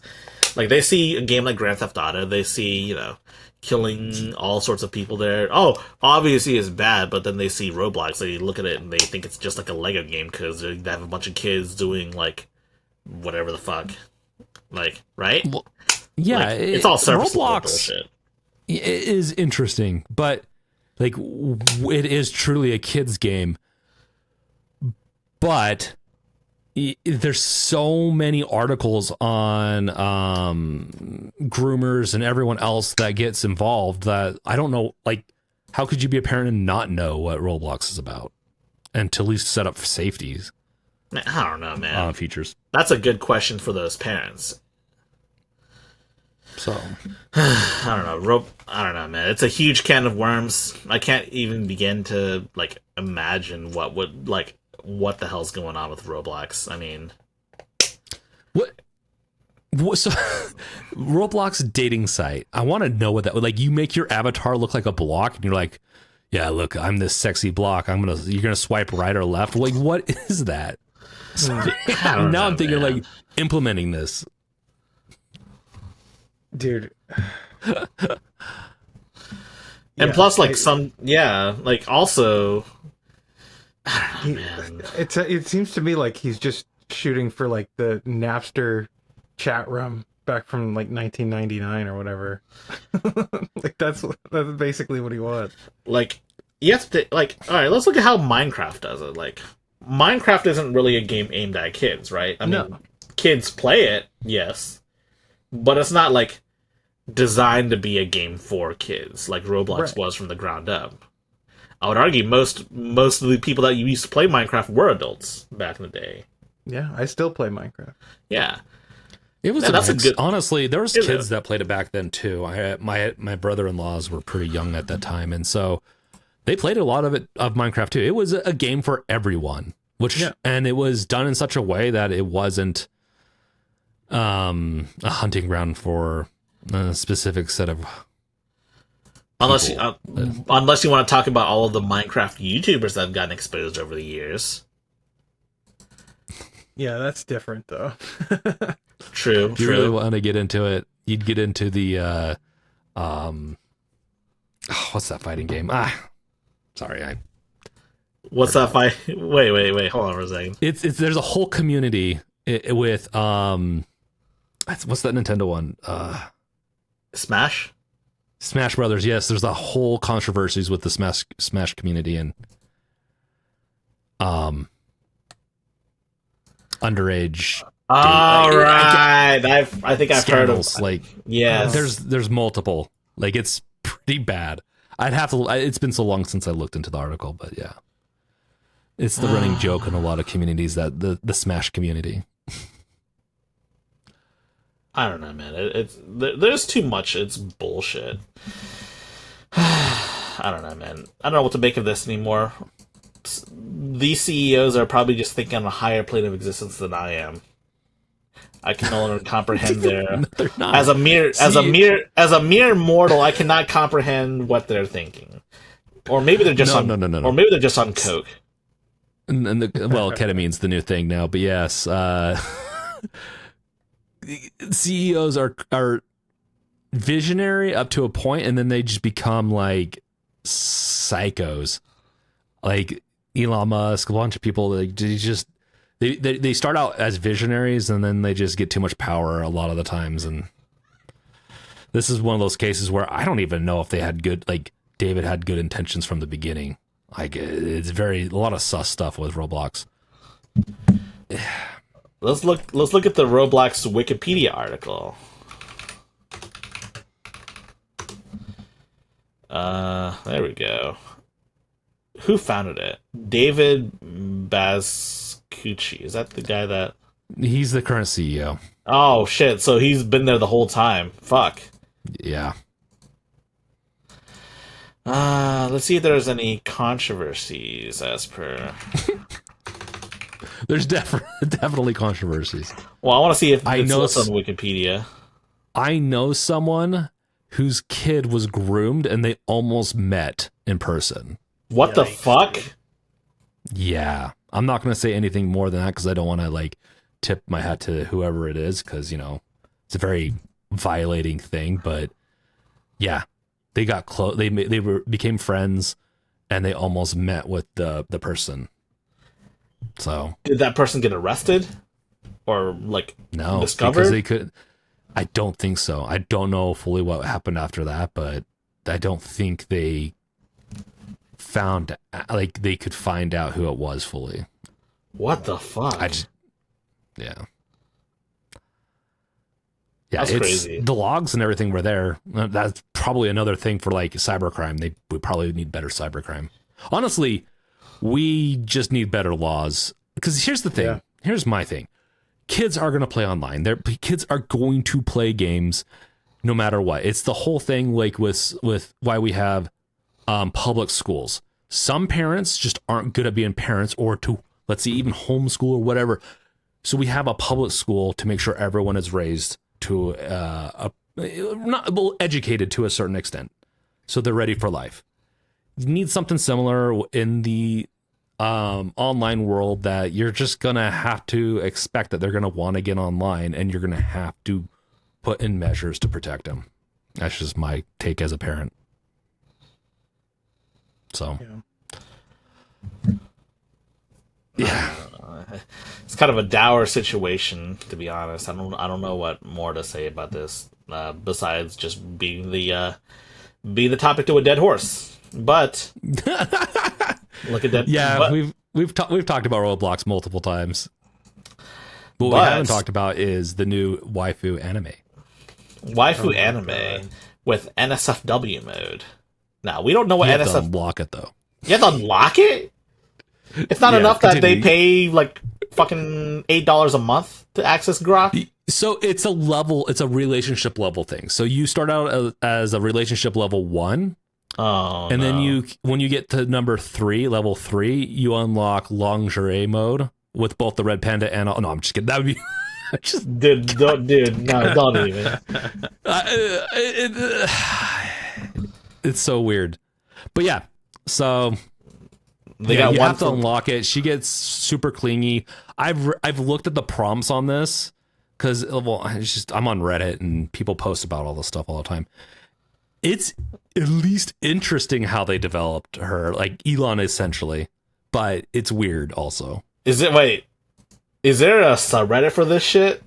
Like, they see a game like Grand Theft Auto, they see, you know, killing all sorts of people there. Oh, obviously it's bad, but then they see Roblox, they look at it and they think it's just like a Lego game because they have a bunch of kids doing, like, whatever the fuck. Like, right? Well, yeah. Like, it's all surface Roblox bullshit. It is interesting, but, like, it is truly a kid's game. But there's so many articles on groomers and everyone else that gets involved that I don't know, like, how could you be a parent and not know what Roblox is about and to at least set up for safeties? I don't know, man. Features. That's a good question for those parents. So I don't know, man. It's a huge can of worms. I can't even begin to, like, imagine what the hell's going on with Roblox. I mean, what so Roblox dating site. I want to know what that, like, you make your avatar look like a block and you're like, yeah, look, I'm this sexy block. You're going to swipe right or left. Like, what is that? Now I'm thinking, man, like, implementing this. Dude. And plus, like, also, it seems to me like he's just shooting for, like, the Napster chat room back from, like, 1999 or whatever. Like, that's basically what he wants. Like, you have to, like, all right, let's look at how Minecraft does it. Like, Minecraft isn't really a game aimed at kids, right? I mean, kids play it, yes, but it's not, like, designed to be a game for kids like Roblox was from the ground up. I would argue most of the people that used to play Minecraft were adults back in the day. Yeah, I still play Minecraft. Yeah, it was. Honestly, there was kids that played it back then too. My brother-in-laws were pretty young at that time, and so they played a lot of Minecraft too. It was a game for everyone, and it was done in such a way that it wasn't a hunting ground for a specific set of. Unless you want to talk about all of the Minecraft YouTubers that have gotten exposed over the years. Yeah, that's different though. True. If you really want to get into it, you'd get into the what's that fighting game? Sorry, What's that fight? Wait, hold on for a second. It's there's a whole community with what's that Nintendo one? Smash Brothers. Yes, there's a whole controversies with the Smash community and underage. All right, I think I've heard of, like, yes. There's multiple. Like, it's pretty bad. I'd have to. It's been so long since I looked into the article, but yeah, it's the running joke in a lot of communities that the Smash community. I don't know, man. There's too much. It's bullshit. I don't know, man. I don't know what to make of this anymore. these CEOs are probably just thinking on a higher plane of existence than I am. I can no longer comprehend their as a mere mortal. I cannot comprehend what they're thinking, or maybe they're just or maybe they're just on coke. Well, ketamine's the new thing now, but yes, CEOs are visionary up to a point, and then they just become like psychos, like Elon Musk, a bunch of people. Like they start out as visionaries, and then they just get too much power a lot of the times. And this is one of those cases where I don't even know if they had David had good intentions from the beginning. Like it's a lot of sus stuff with Roblox. Let's look at the Roblox Wikipedia article. There we go. Who founded it? David Bascucci. Is that the guy that... He's the current CEO. Oh, shit. So he's been there the whole time. Fuck. Yeah. Let's see if there's any controversies as per... There's definitely controversies. Well, I want to see if it's listed on Wikipedia. I know someone whose kid was groomed and they almost met in person. What the fuck? Yeah. I'm not going to say anything more than that because I don't want to tip my hat to whoever it is because, it's a very violating thing. But yeah, they got close. They became friends and they almost met with the person. So did that person get arrested or no, discovered? Because they could. I don't think so. I don't know fully what happened after that, but I don't think they found they could find out who it was fully. What the fuck? Yeah. That's crazy. The logs and everything were there. That's probably another thing for cybercrime. They would probably need better cybercrime. Honestly, we just need better laws. Because here's the thing. Yeah. Here's my thing. Kids are going to play online. Kids are going to play games no matter what. It's the whole thing with why we have public schools. Some parents just aren't good at being parents or to, let's see, even homeschool or whatever. So we have a public school to make sure everyone is raised to educated to a certain extent. So they're ready for life. You need something similar in the online world that you're just going to have to expect that they're going to want to get online and you're going to have to put in measures to protect them. That's just my take as a parent. So, yeah. It's kind of a dour situation, to be honest. I don't know what more to say about this besides just being the topic to a dead horse. But look at that. Yeah, but, we've talked about Roblox multiple times. But what we haven't talked about is the new waifu anime. Waifu anime with NSFW mode. Now, we don't know what NSFW... You have to unlock it, though. You have to unlock it? It's not enough that they pay, fucking $8 a month to access Grok? So it's a relationship level thing. So you start out as a relationship level 1. Oh, and then when you get to level 3, you unlock lingerie mode with both the red panda and... No, I'm just kidding. That would be... Dude, don't even. It's so weird. But yeah, so... you have to unlock it. She gets super clingy. I've looked at the prompts on this because I'm on Reddit and people post about all this stuff all the time. It's at least interesting how they developed her, like Elon essentially, but it's weird also. Is there a subreddit for this shit?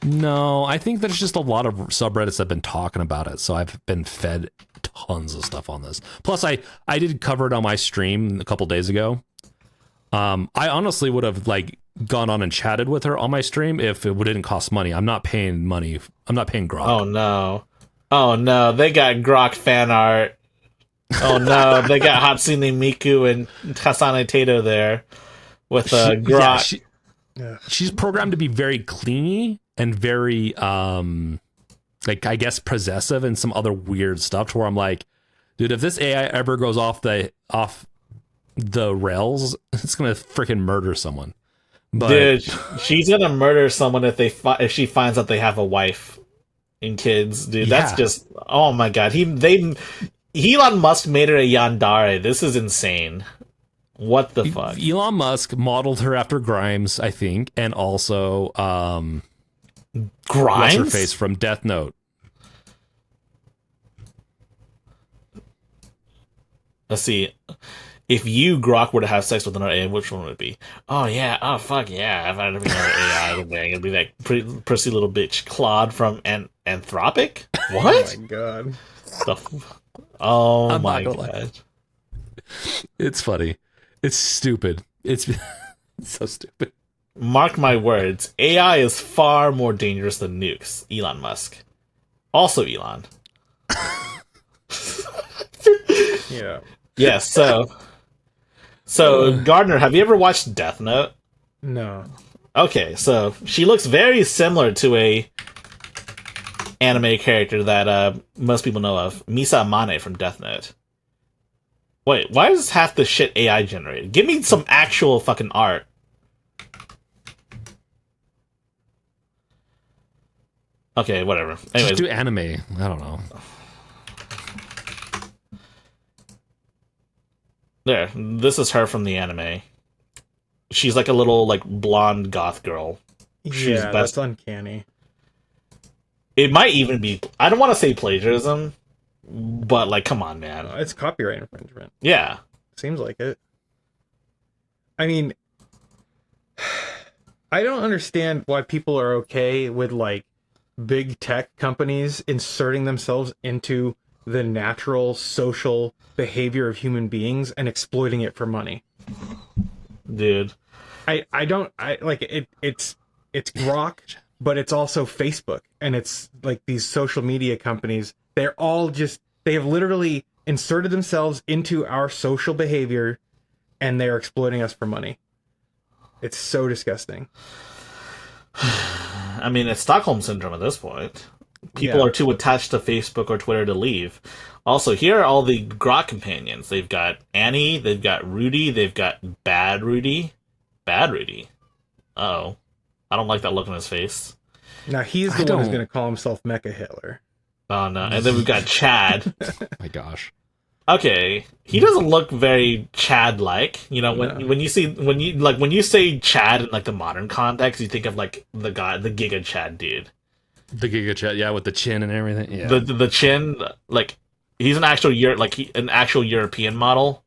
No, I think there's just a lot of subreddits that have been talking about it, so I've been fed tons of stuff on this. Plus, I did cover it on my stream a couple days ago. I honestly would have gone on and chatted with her on my stream if it didn't cost money. I'm not paying money. I'm not paying Grok. Oh no, they got Grok fan art. Oh no, they got Hatsune Miku and Kasane Tato there with Grok. She's programmed to be very clingy and very I guess possessive and some other weird stuff to where I'm like, dude, if this AI ever goes off the rails, it's gonna freaking murder someone. But Dude, she's gonna murder someone if she finds out they have a wife and kids. Dude, that's just oh my god. Elon Musk made her a yandere. This is insane. What the fuck? Elon Musk modeled her after Grimes, I think, and also Grimes? what's her face from Death Note. Let's see. If you, Grok, were to have sex with another AI, which one would it be? Oh, yeah. Oh, fuck, yeah. If I had to be another AI, it'd be that prissy little bitch, Claude from Anthropic? What? Oh, my God. Oh, my God. It's funny. It's stupid. It's so stupid. Mark my words. AI is far more dangerous than nukes. Elon Musk. Also Elon. Yeah. Yeah, So, Gardner, have you ever watched Death Note? No. Okay, so she looks very similar to a anime character that most people know of, Misa Mane from Death Note. Wait, why is half the shit AI generated? Give me some actual fucking art. Okay, whatever. Anyways, just do anime. I don't know. There, this is her from the anime. She's like a little like blonde goth girl. She's that's uncanny. It might even be. I don't want to say plagiarism, but like, come on, man. It's copyright infringement. Yeah, Seems like it. I mean, I don't understand why people are okay with like big tech companies inserting themselves into the natural social behavior of human beings and exploiting it for money. dude. I like it. It's Grok, but it's also Facebook, and it's like these social media companies. They have literally inserted themselves into our social behavior, and they are exploiting us for money. It's so disgusting. I mean, it's Stockholm syndrome at this point. People are too attached to Facebook or Twitter to leave. Also, here are all the Grok companions. They've got Annie, they've got Rudy, they've got Bad Rudy. Bad Rudy. Oh, I don't like that look on his face. Now he's the one who's going to call himself Mecha Hitler. Oh no! And then we've got Chad. My gosh. Okay, he doesn't look very Chad-like. You know, when you say Chad in like the modern context, you think of like the Giga Chad dude. The Giga Chat, yeah, with the chin and everything. Yeah. The chin, like he's an actual an actual European model.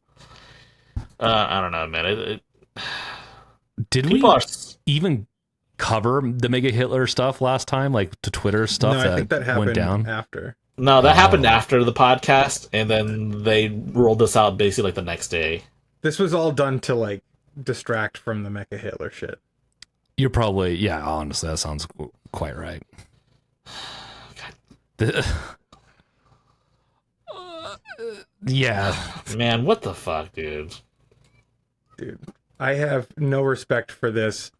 I don't know, man. Did we even cover the Mega Hitler stuff last time, like the Twitter stuff? No, I think that happened went down after. No, that happened after the podcast, and then they rolled this out basically like the next day. This was all done to like distract from the Mecha Hitler shit. You're probably, yeah, honestly, that sounds quite right. Yeah. Man, what the fuck, dude? Dude, I have no respect for this.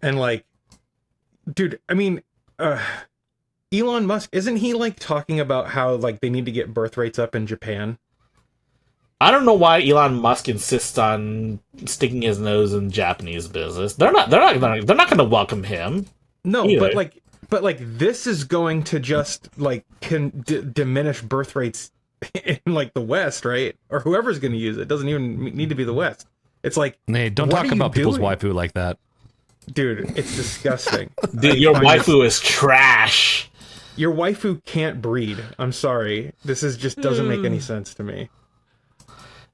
And like, dude, I mean, Elon Musk, isn't he like talking about how like they need to get birth rates up in Japan? I don't know why Elon Musk insists on sticking his nose in Japanese business. They're not going to welcome him. No, either. but like this is going to just like diminish birth rates in like the West, right? Or whoever's going to use it. It doesn't even need to be the West. It's like, hey, don't talk about people's waifu like that. Dude, it's disgusting. Dude, your waifu is trash. Your waifu can't breed. I'm sorry. This just doesn't make any sense to me.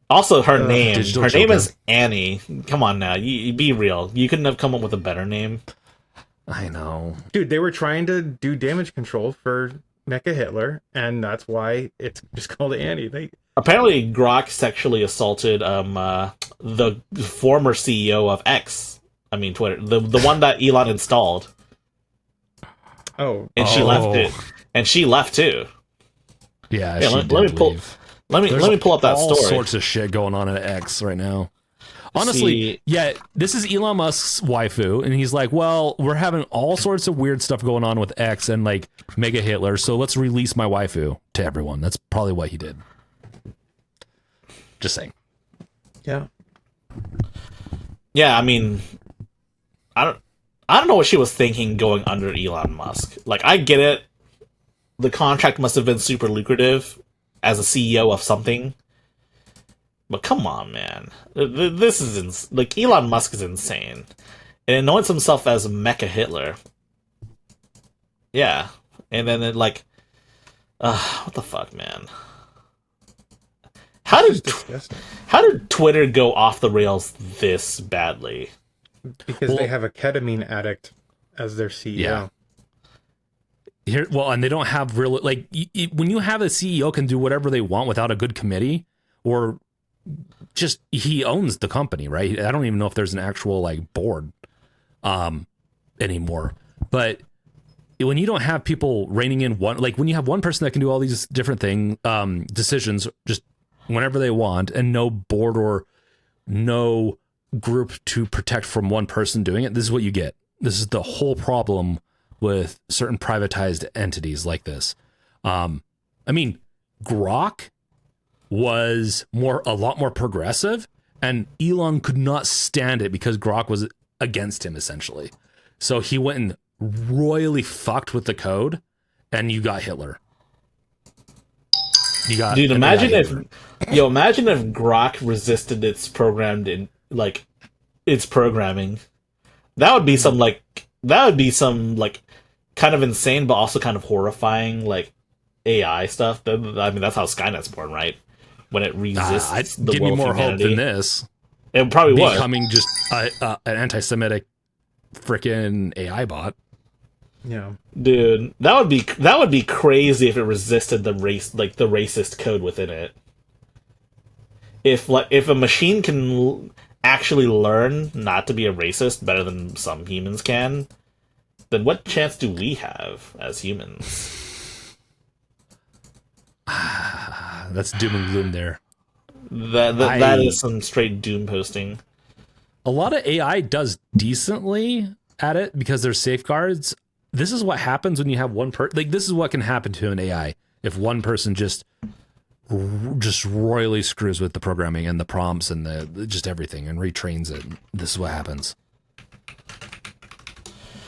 Also, her name children. is Annie. Come on now, you be real. You couldn't have come up with a better name. I know. Dude, they were trying to do damage control for Mecha Hitler, and that's why it's just called Annie. Apparently, Grok sexually assaulted the former CEO of X. I mean, Twitter, the one that Elon installed. Oh, and she left it, and she left too. Yeah, let me pull up that all story. Sorts of shit going on at X right now. Honestly, yeah, this is Elon Musk's waifu, and he's like, well, we're having all sorts of weird stuff going on with X and like Mega Hitler, so let's release my waifu to everyone. That's probably what he did. Just saying. Yeah. Yeah, I mean, I don't, I don't know what she was thinking going under Elon Musk. Like, I get it. The contract must have been super lucrative as a CEO of something. But come on, man. This is like Elon Musk is insane, and anoints himself as Mecha Hitler. Yeah, and then it like, what the fuck, man? How It's did just disgusting. how did Twitter go off the rails this badly? Because they have a ketamine addict as their CEO. Yeah. Here, well, and they don't have real like when you have a CEO can do whatever they want without a good committee, or just he owns the company, right? I don't even know if there's an actual like board anymore. But when you don't have people reining in one, like when you have one person that can do all these different decisions just whenever they want, and no board or no group to protect from one person doing it, this is what you get. This is the whole problem with certain privatized entities like this. I mean, Grok was a lot more progressive, and Elon could not stand it because Grok was against him essentially. So he went and royally fucked with the code, and you got Hitler. You got Dude, imagine Hitler. imagine if Grok resisted its programmed in like its programming. That would be some kind of insane but also kind of horrifying like AI stuff. I mean, that's how Skynet's born, right? When it resists the give will me of more hope humanity. than this. It probably would. Becoming just an anti-Semitic freaking AI bot. Yeah. Dude, that would be crazy if it resisted the racist code within it. If a machine can actually learn not to be a racist better than some humans can, then what chance do we have as humans? That's doom and gloom there. That is some straight doom posting. A lot of AI does decently at it because there's safeguards. This is what happens when you have one person. Like, this is what can happen to an AI if one person just royally screws with the programming and the prompts and the just everything and retrains it. This is what happens.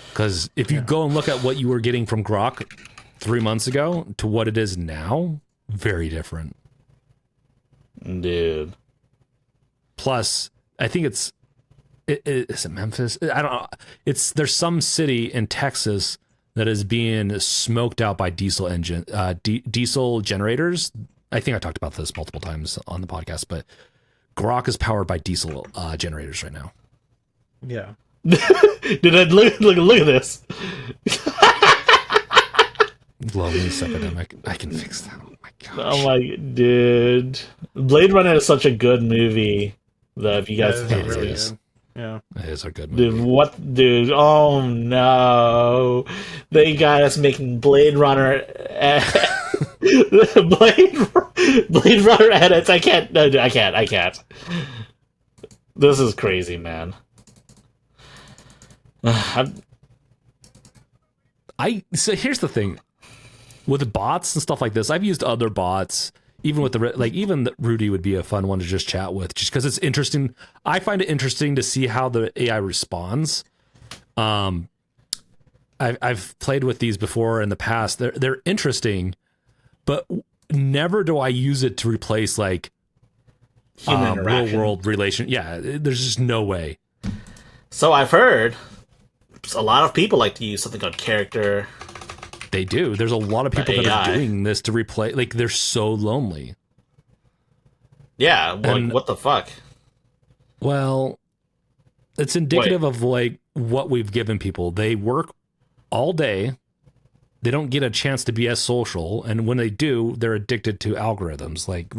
Because if you go and look at what you were getting from Grok 3 months ago to what it is now, very different. Dude. Plus, I think is it Memphis? I don't know. There's some city in Texas that is being smoked out by diesel generators. I think I talked about this multiple times on the podcast, but Grok is powered by diesel generators right now. Yeah. Dude, look at this. Loneliness epidemic. I can fix that. Oh my gosh. Oh my dude. Blade Runner is such a good movie. Though, if you guys That can't is really is. good. Yeah. It is a good movie. Dude, what? Dude, oh no. They got us making Blade Runner. Blade Runner edits. I can't. No, dude, I can't. This is crazy, man. So here's the thing. With bots and stuff like this, I've used other bots. Even with even Rudy would be a fun one to just chat with, just because it's interesting. I find it interesting to see how the AI responds. I've played with these before in the past. They're interesting, but never do I use it to replace like Human real interaction. world relation. Yeah, there's just no way. So I've heard a lot of people like to use something called character. They do. There's a lot of people that are AI. doing this to replace. Like, they're so lonely. Yeah, well, And- like, what the fuck? Well, it's indicative of like what we've given people. They work all day. They don't get a chance to be as social, and when they do, they're addicted to algorithms. Like,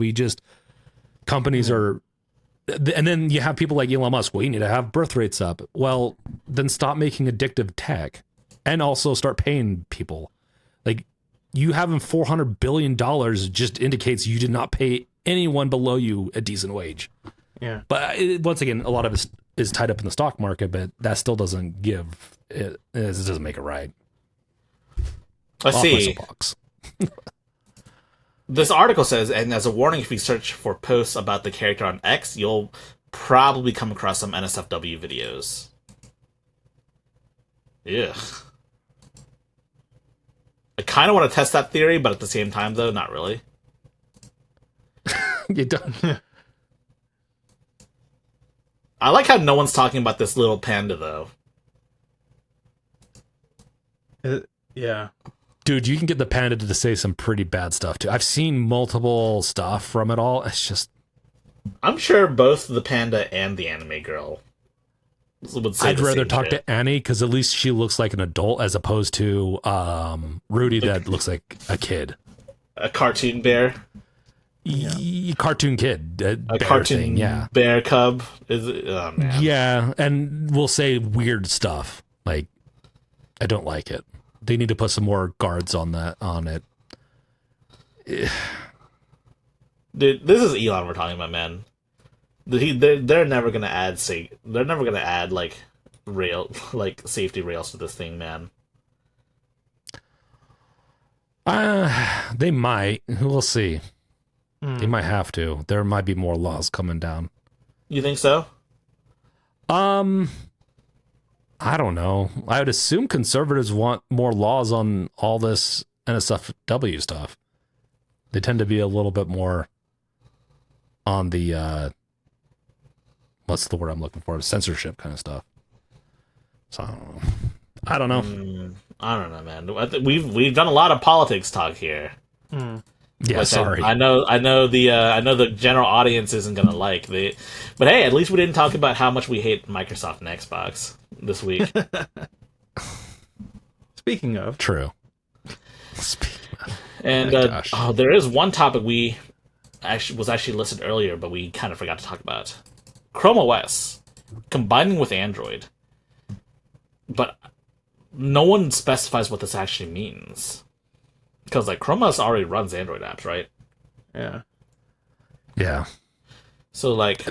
companies are, and then you have people like Elon Musk. Well, you need to have birth rates up. Well, then stop making addictive tech, and also start paying people. Like, you having $400 billion just indicates you did not pay anyone below you a decent wage. Yeah. But once again, a lot of it is tied up in the stock market, but that still doesn't give it. It doesn't make it right. Let's Off my see. soapbox. This article says, and as a warning, if you search for posts about the character on X, you'll probably come across some NSFW videos. Ugh. I kind of want to test that theory, but at the same time, though, not really. You don't. I like how no one's talking about this little panda, though. Yeah. Dude, you can get the panda to say some pretty bad stuff, too. I've seen multiple stuff from it all. It's just... I'm sure both the panda and the anime girl would say I'd the rather same talk shit. to Annie, because at least she looks like an adult, as opposed to Rudy that looks like a kid. A cartoon bear. Cartoon kid. A bear cartoon thing, yeah. bear cub. Is it? Oh, man. Yeah, and we'll say weird stuff. Like, I don't like it. They need to put some more guards on it. Dude, this is Elon we're talking about, man. They're never gonna add they're never gonna add like safety rails to this thing, man. They might. We'll see. They might have to. There might be more laws coming down. You think so? I don't know. I would assume conservatives want more laws on all this NSFW stuff. They tend to be a little bit more on the what's the word I'm looking for? Censorship kind of stuff. So I don't know. I don't know, man. We've done a lot of politics talk here. Yeah, sorry. I know the general audience isn't gonna like the, but hey, at least we didn't talk about how much we hate Microsoft and Xbox this week. Speaking of, True. And there is one topic we was actually listed earlier, but we kind of forgot to talk about: ChromeOS combining with Android. But no one specifies what this actually means. Because, like, ChromeOS already runs Android apps, right? yeah. Yeah. So, like,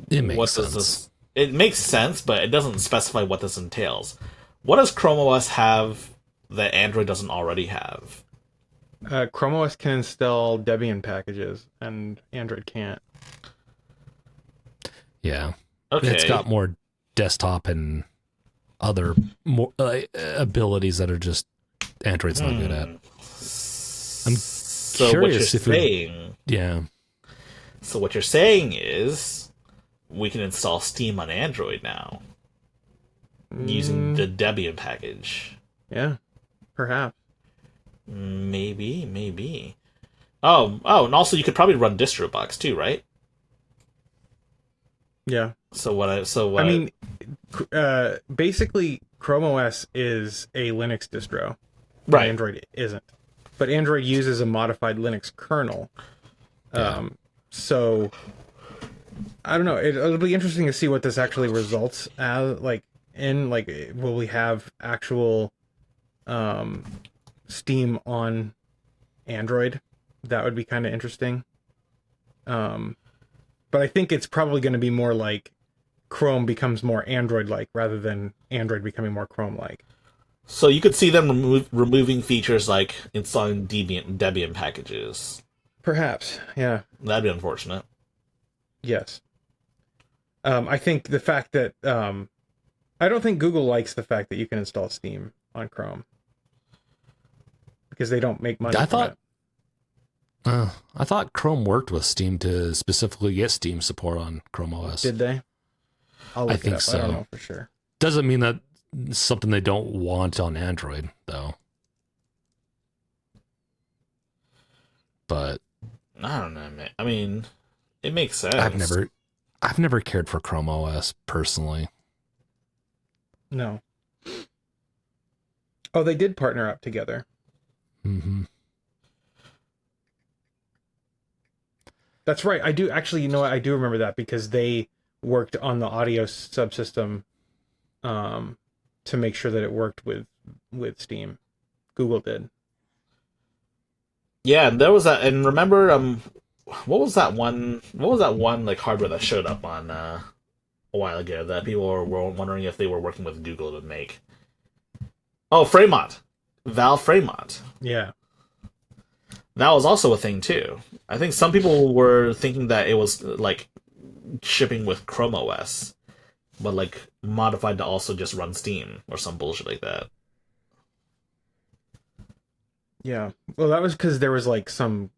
It makes what sense. does this... It makes sense, but it doesn't specify what this entails. What does ChromeOS have that Android doesn't already have? ChromeOS can install Debian packages, and Android can't. Yeah. Okay. It's got more desktop and other more abilities that are just Android's not good at. I'm so curious what you're saying... Yeah. So what you're saying is we can install Steam on Android now using the Debian package. Yeah, perhaps. Maybe. Oh, and also you could probably run DistroBox too, right? Yeah. I I mean, basically, ChromeOS is a Linux distro. right. Android isn't. But Android uses a modified Linux kernel. So, I don't know. It'll be interesting to see what this actually results as. Like, will we have actual Steam on Android? That would be kind of interesting. But I think it's probably going to be more like Chrome becomes more Android-like rather than Android becoming more Chrome-like. So you could see them removing features like installing Debian packages. Perhaps, yeah. That'd be unfortunate. Yes. I think the fact that... I don't think Google likes the fact that you can install Steam on Chrome. Because they don't make money from it. I thought Chrome worked with Steam to specifically get Steam support on Chrome OS. Did they? I'll look I think it up. so. I don't know for sure. Doesn't mean that it's something they don't want on Android, though. But I don't know, man. I mean, it makes sense. I've never cared for Chrome OS personally. No. Oh, they did partner up together. Mm-hmm. That's right. I do actually, you know what? I do remember that because they worked on the audio subsystem to make sure that it worked with Steam. Google did. Yeah, and there was that. And remember, what was that one like hardware that showed up on a while ago that people were wondering if they were working with Google to make? Oh, Fremont, Valve Fremont. Yeah. That was also a thing too. I think some people were thinking that it was like shipping with ChromeOS, but like modified to also just run Steam or some bullshit like that. Yeah. Well, that was because there was like some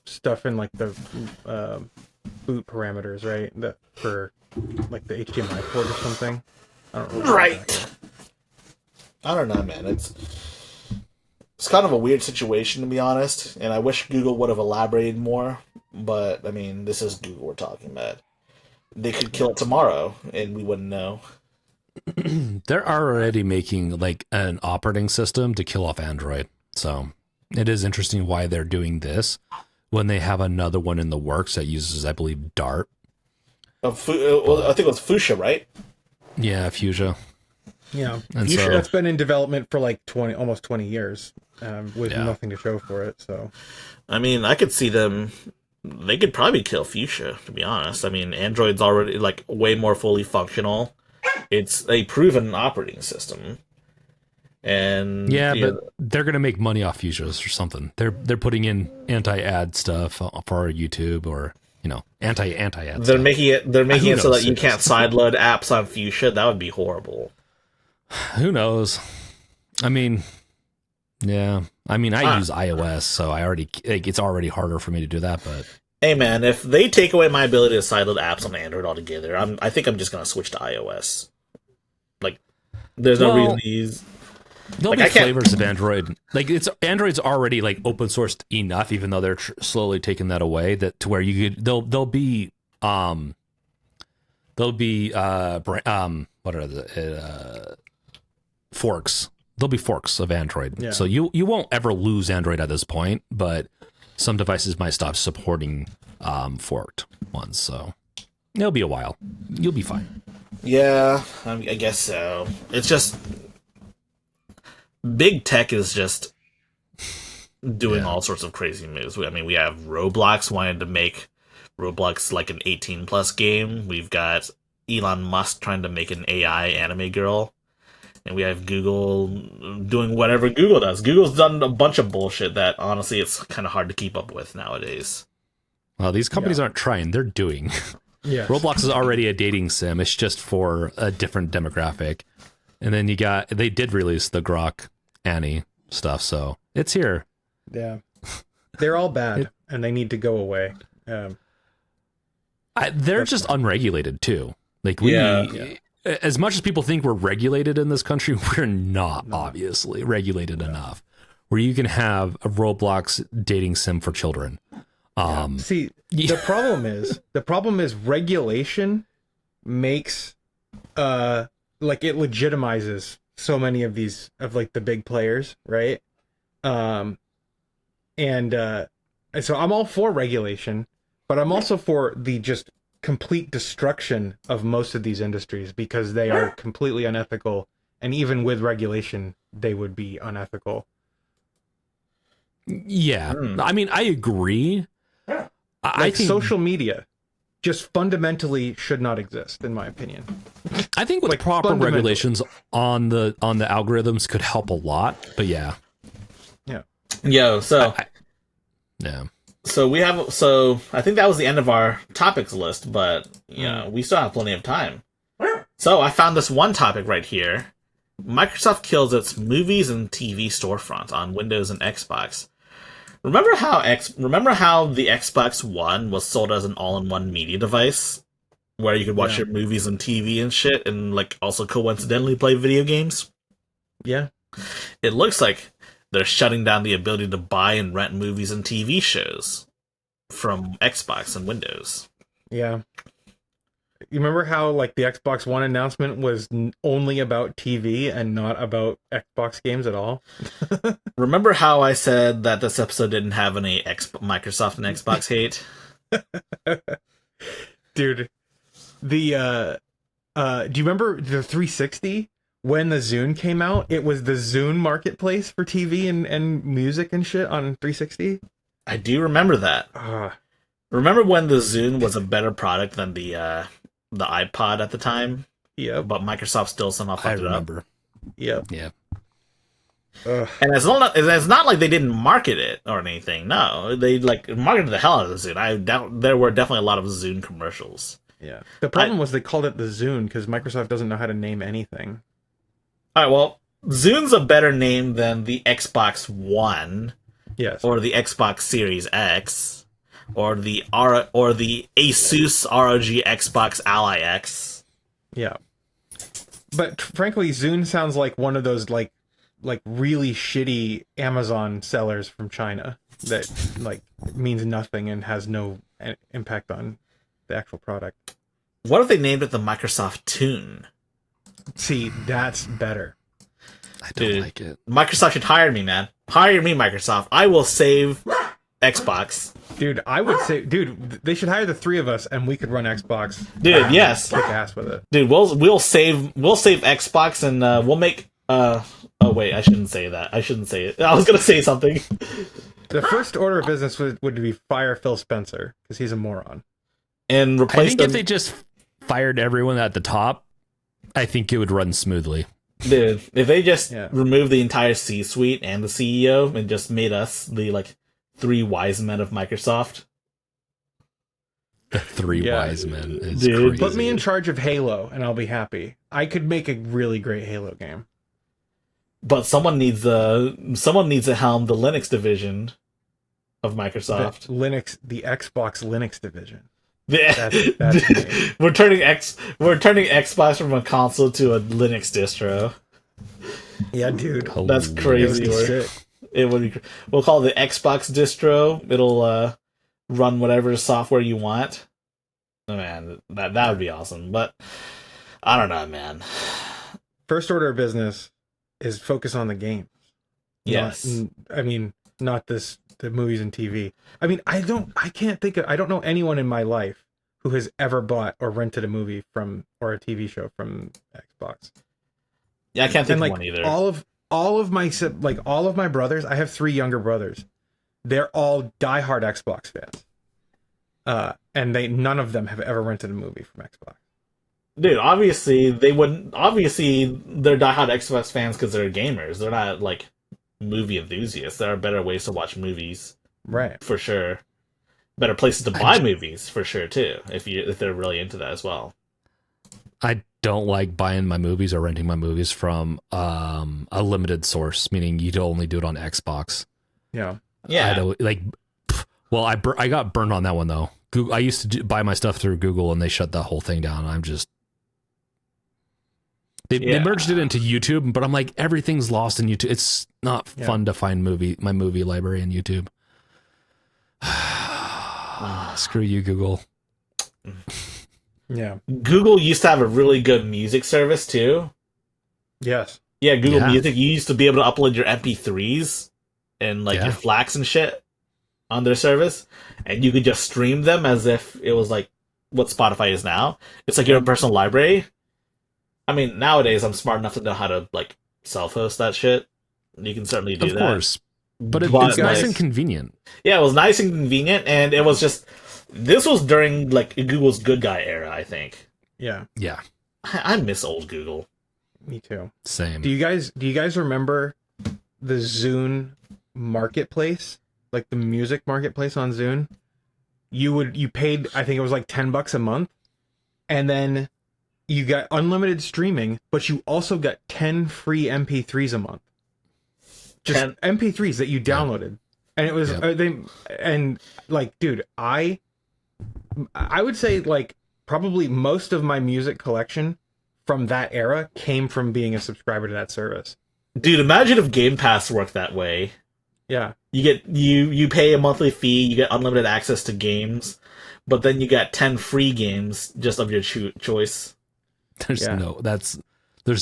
stuff in like the boot parameters, right? That for like the HDMI port or something. I don't know. Right. I don't know, man. It's kind of a weird situation, to be honest, and I wish Google would have elaborated more. But I mean, this is Google we're talking about. They could kill it tomorrow, and we wouldn't know. They're already making like an operating system to kill off Android, so it is interesting why they're doing this when they have another one in the works that uses, I believe, Dart. Well, I think it was Fuchsia, right? Yeah, Fuchsia. Yeah, And Fuchsia, so- that's been in development for like almost 20 years, with nothing to show for it. So, I mean, I could see them. They could probably kill Fuchsia, to be honest. I mean, Android's already like way more fully functional. It's a proven operating system, and Yeah, but they're gonna make money off Fuchsias or something. They're putting in anti-ad stuff for YouTube, or anti-ad. they're stuff. making it. They're making Who it so knows? that you can't sideload apps on Fuchsia. That would be horrible. Who knows? I mean, yeah. I mean, I use iOS, so it's already harder for me to do that. But Hey man, if they take away my ability to sideload apps on Android altogether, I think I'm just gonna switch to iOS. Like, there's no reason to use. there'll Like, be flavors of Android. Like Android's already like open sourced enough, even though they're slowly taking that away. That to where you could there'll be what are the forks? There'll be forks of Android. Yeah. So you won't ever lose Android at this point, but some devices might stop supporting forked ones. So it'll be a while. You'll be fine. Yeah, I guess so. It's just big tech is just doing all sorts of crazy moves. I mean, we have Roblox wanting to make Roblox like an 18+ game. We've got Elon Musk trying to make an AI anime girl. And we have Google doing whatever Google does. Google's done a bunch of bullshit that, honestly, it's kind of hard to keep up with nowadays. Well, these companies aren't trying; they're doing. yeah. Roblox is already a dating sim. It's just for a different demographic. And then they did release the Grok Annie stuff, so it's here. Yeah. They're all bad, and they need to go away. They're just unregulated too. Like as much as people think we're regulated in this country, we're not obviously regulated enough where you can have a Roblox dating sim for children. See, the problem is regulation makes like it legitimizes so many of these of like the big players, right? And so I'm all for regulation, but I'm also for the just complete destruction of most of these industries because they are completely unethical, and even with regulation they would be unethical. Yeah. I mean, I agree. I think social media just fundamentally should not exist, in my opinion. I think with like, proper fundamentally. regulations on the algorithms could help a lot, but yeah. Yo, so Yeah. So I think that was the end of our topics list, but we still have plenty of time. So I found this one topic right here. Microsoft kills its movies and TV storefront on Windows and Xbox. Remember how the Xbox One was sold as an all-in-one media device, where you could watch your movies and TV and shit, and like also coincidentally play video games? Yeah. It looks like they're shutting down the ability to buy and rent movies and TV shows from Xbox and Windows. Yeah. You remember how like the Xbox One announcement was only about TV and not about Xbox games at all? Remember how I said that this episode didn't have any Microsoft and Xbox hate? Dude, do you remember the 360? When the Zune came out, it was the Zune marketplace for TV and music and shit on 360. I do remember that. Remember when the Zune was a better product than the iPod at the time? Yeah. But Microsoft still somehow I fucked it up. remember. Yep. Yeah. And it's not like they didn't market it or anything. No, they like marketed the hell out of the Zune. There were definitely a lot of Zune commercials. Yeah. The problem was they called it the Zune because Microsoft doesn't know how to name anything. All right, well, Zune's a better name than the Xbox One, Yes. or the Xbox Series X, or the Asus ROG Xbox Ally X. Yeah. But frankly, Zune sounds like one of those like really shitty Amazon sellers from China that like means nothing and has no impact on the actual product. What if they named it the Microsoft Tune? See, that's better. I don't like it. Microsoft should hire me, man. Hire me, Microsoft. I will save Xbox. Dude, I would say, they should hire the three of us and we could run Xbox. Dude, yes. Kick ass with it. Dude, we'll save Xbox and we'll make oh wait, I shouldn't say that. I shouldn't say it. I was gonna say something. The first order of business would be fire Phil Spencer because he's a moron. And I replace think them. if they just fired everyone at the top, I think it would run smoothly. Dude, if they just removed the entire C-suite and the CEO and just made us the like three wise men of Microsoft. The three wise men is Dude, crazy. Put me in charge of Halo and I'll be happy. I could make a really great Halo game. But someone needs to helm the Linux division of Microsoft. The Xbox Linux division. That's me. we're turning Xbox from a console to a Linux distro. Yeah, dude. That's crazy. It would be. We'll call it the Xbox distro. It'll run whatever software you want. Oh, man, that would be awesome. But I don't know, man. First order of business is focus on the game. Yes. Not the movies and TV. I mean, I don't know anyone in my life who has ever bought or rented a movie or a TV show from Xbox. Yeah, I can't think of one either. All of my brothers, I have 3 younger brothers. They're all diehard Xbox fans. And none of them have ever rented a movie from Xbox. Dude, obviously they're diehard Xbox fans because they're gamers. They're not like movie enthusiasts. There are better ways to watch movies, right? For sure. Better places to buy movies, for sure too. If they're really into that as well. I don't like buying my movies or renting my movies from a limited source, meaning you'd only do it on Xbox. Yeah. I got burned on that one though. I used to buy my stuff through Google and they shut the whole thing down. They merged it into YouTube, but I'm like, everything's lost in YouTube. It's not fun to find my movie library in YouTube. Screw you, Google. Yeah. Google used to have a really good music service too. Yes. Yeah, Google Music. You used to be able to upload your MP3s and your FLACs and shit on their service, and you could just stream them as if it was like what Spotify is now. It's like your own personal library. I mean, nowadays I'm smart enough to know how to like self-host that shit. You can certainly do that. Of course. But it's nice and convenient. Yeah, it was nice and convenient, and it was just this was during like Google's good guy era, I think. Yeah. Yeah. I miss old Google. Me too. Same. Do you guys remember the Zune marketplace? Like the music marketplace on Zune? You paid, I think it was like $10 a month, and then you got unlimited streaming, but you also got 10 free MP3s a month. Just MP3s that you downloaded. And it was dude, I would say like probably most of my music collection from that era came from being a subscriber to that service. Dude, imagine if Game Pass worked that way. Yeah. You pay a monthly fee, you get unlimited access to games, but then you got 10 free games just of your choice. There's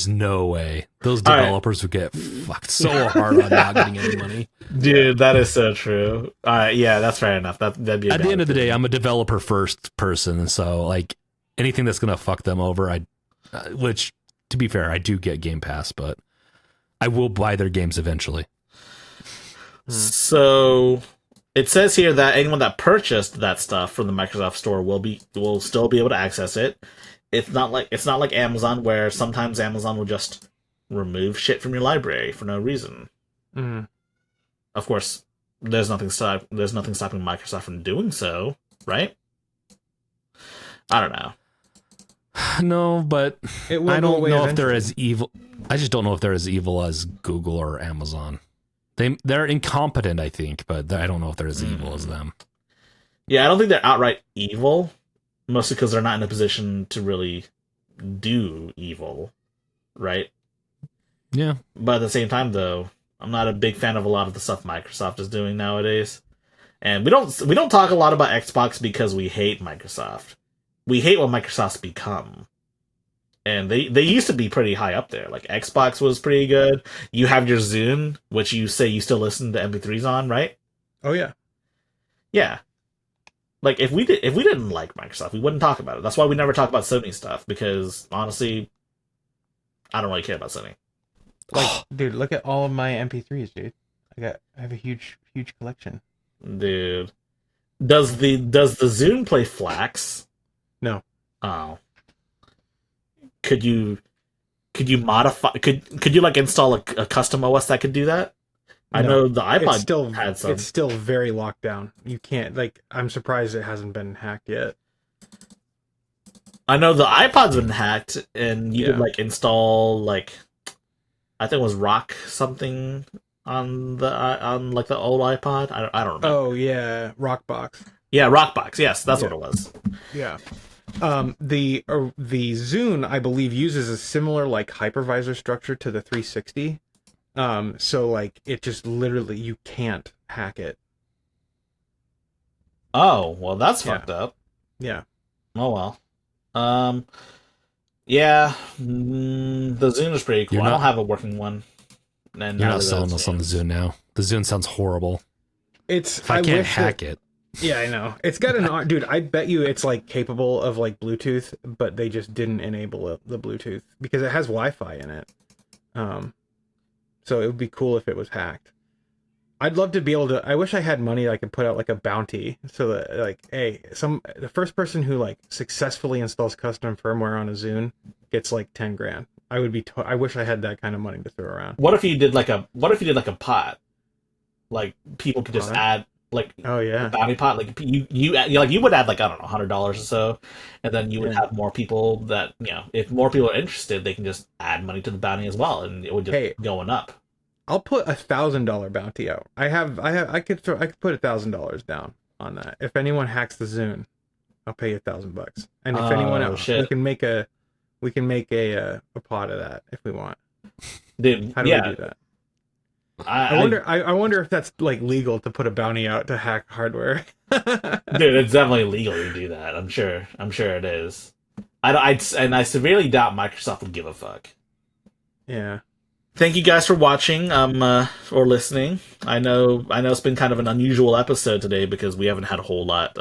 no way. Those developers would get fucked so hard on not getting any money. Dude, that is so true. Yeah, that's fair enough. That'd be at the end of the day, I'm a developer first person, and so like anything that's gonna fuck them over, which to be fair, I do get Game Pass, but I will buy their games eventually. So it says here that anyone that purchased that stuff from the Microsoft Store will still be able to access it. It's not like Amazon, where sometimes Amazon will just remove shit from your library for no reason. Mm-hmm. Of course, there's nothing stopping Microsoft from doing so, right? I don't know. No, but It will I go don't away know if they're eventually. as evil. I just don't know if they're as evil as Google or Amazon. They're incompetent, I think, but I don't know if they're as evil as them. Yeah, I don't think they're outright evil, mostly because they're not in a position to really do evil, right? Yeah. But at the same time, though, I'm not a big fan of a lot of the stuff Microsoft is doing nowadays. And we don't talk a lot about Xbox because we hate Microsoft. We hate what Microsoft's become. And they used to be pretty high up there. Like Xbox was pretty good. You have your Zune, which you say you still listen to MP3s on, right? Oh yeah. Yeah. Like if we didn't like Microsoft, we wouldn't talk about it. That's why we never talk about Sony stuff, because honestly, I don't really care about Sony. Like, dude, look at all of my MP3s, dude. I have a huge collection. Dude. Does the Zune play Flax? No. Oh. Could you modify could you like install a custom OS that could do that? I know the iPod had some. It's still very locked down. You can't, like, I'm surprised it hasn't been hacked yet. I know the iPod's been hacked, and you could like install like, I think it was ROG something on like the old iPod. I don't remember. Oh yeah, Rockbox. Yeah, Rockbox. Yes, that's what it was. Yeah. The Zune, I believe, uses a similar like hypervisor structure to the 360. So like it just literally you can't hack it. Oh, well, that's fucked up. Yeah. Oh well. Yeah, the Zune is pretty cool. I don't have a working one. And You're not selling us on the Zune now. The Zune sounds horrible. If I can't hack it. Yeah, I know. It's got an dude. I bet you it's like capable of like Bluetooth, but they just didn't enable the Bluetooth because it has Wi-Fi in it. So it would be cool if it was hacked. I'd love to be able to. I wish I had money I could put out like a bounty so that like, hey, the first person who like successfully installs custom firmware on a Zune gets like 10 grand. I would be. I wish I had that kind of money to throw around. What if you did like a pot? Like people could just add. Like, oh yeah, bounty pot. Like you would add like, I don't know, $100 or so, and then you would have more people that, if more people are interested, they can just add money to the bounty as well, and it would just going up. I'll put $1,000 bounty out. I could put $1,000 down on that. If anyone hacks the Zune, I'll pay you $1,000. And if anyone else, we can make a pot of that if we want. Dude, how do we do that? I wonder if that's like legal to put a bounty out to hack hardware. Dude, it's definitely legal to do that. I'm sure it is. I severely doubt Microsoft would give a fuck. Yeah. Thank you guys for watching or listening. I know it's been kind of an unusual episode today because we haven't had a whole lot.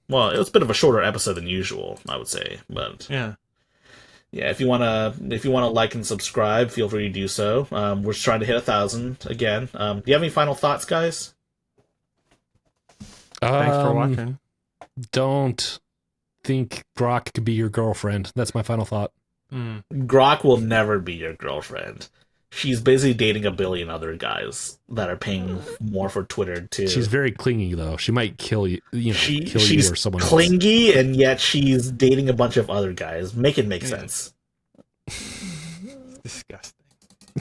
Well, it's a bit of a shorter episode than usual, I would say, but yeah, if you wanna like and subscribe, feel free to do so. We're just trying to hit 1,000 again. Do you have any final thoughts, guys? Thanks for watching. Don't think Grok could be your girlfriend. That's my final thought. Grok will never be your girlfriend. She's basically dating a billion other guys that are paying more for Twitter too. She's very clingy though. She might kill you. Kill you or someone else. She's clingy, and yet she's dating a bunch of other guys. Make it make sense. It's disgusting.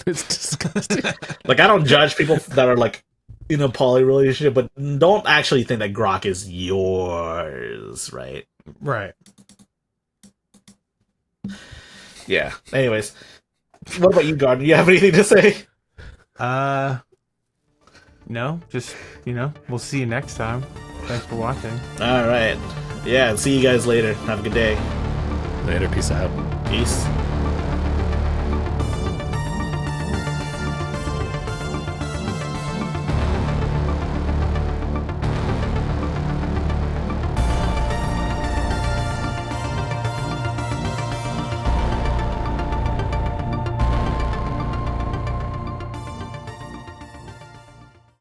It's disgusting. Like, I don't judge people that are like in a poly relationship, but don't actually think that Grok is yours, right? Right. Yeah. Anyways. What about you, Gordon? Do you have anything to say? No, just, we'll see you next time. Thanks for watching. All right. Yeah, see you guys later. Have a good day. Later. Peace out. Peace.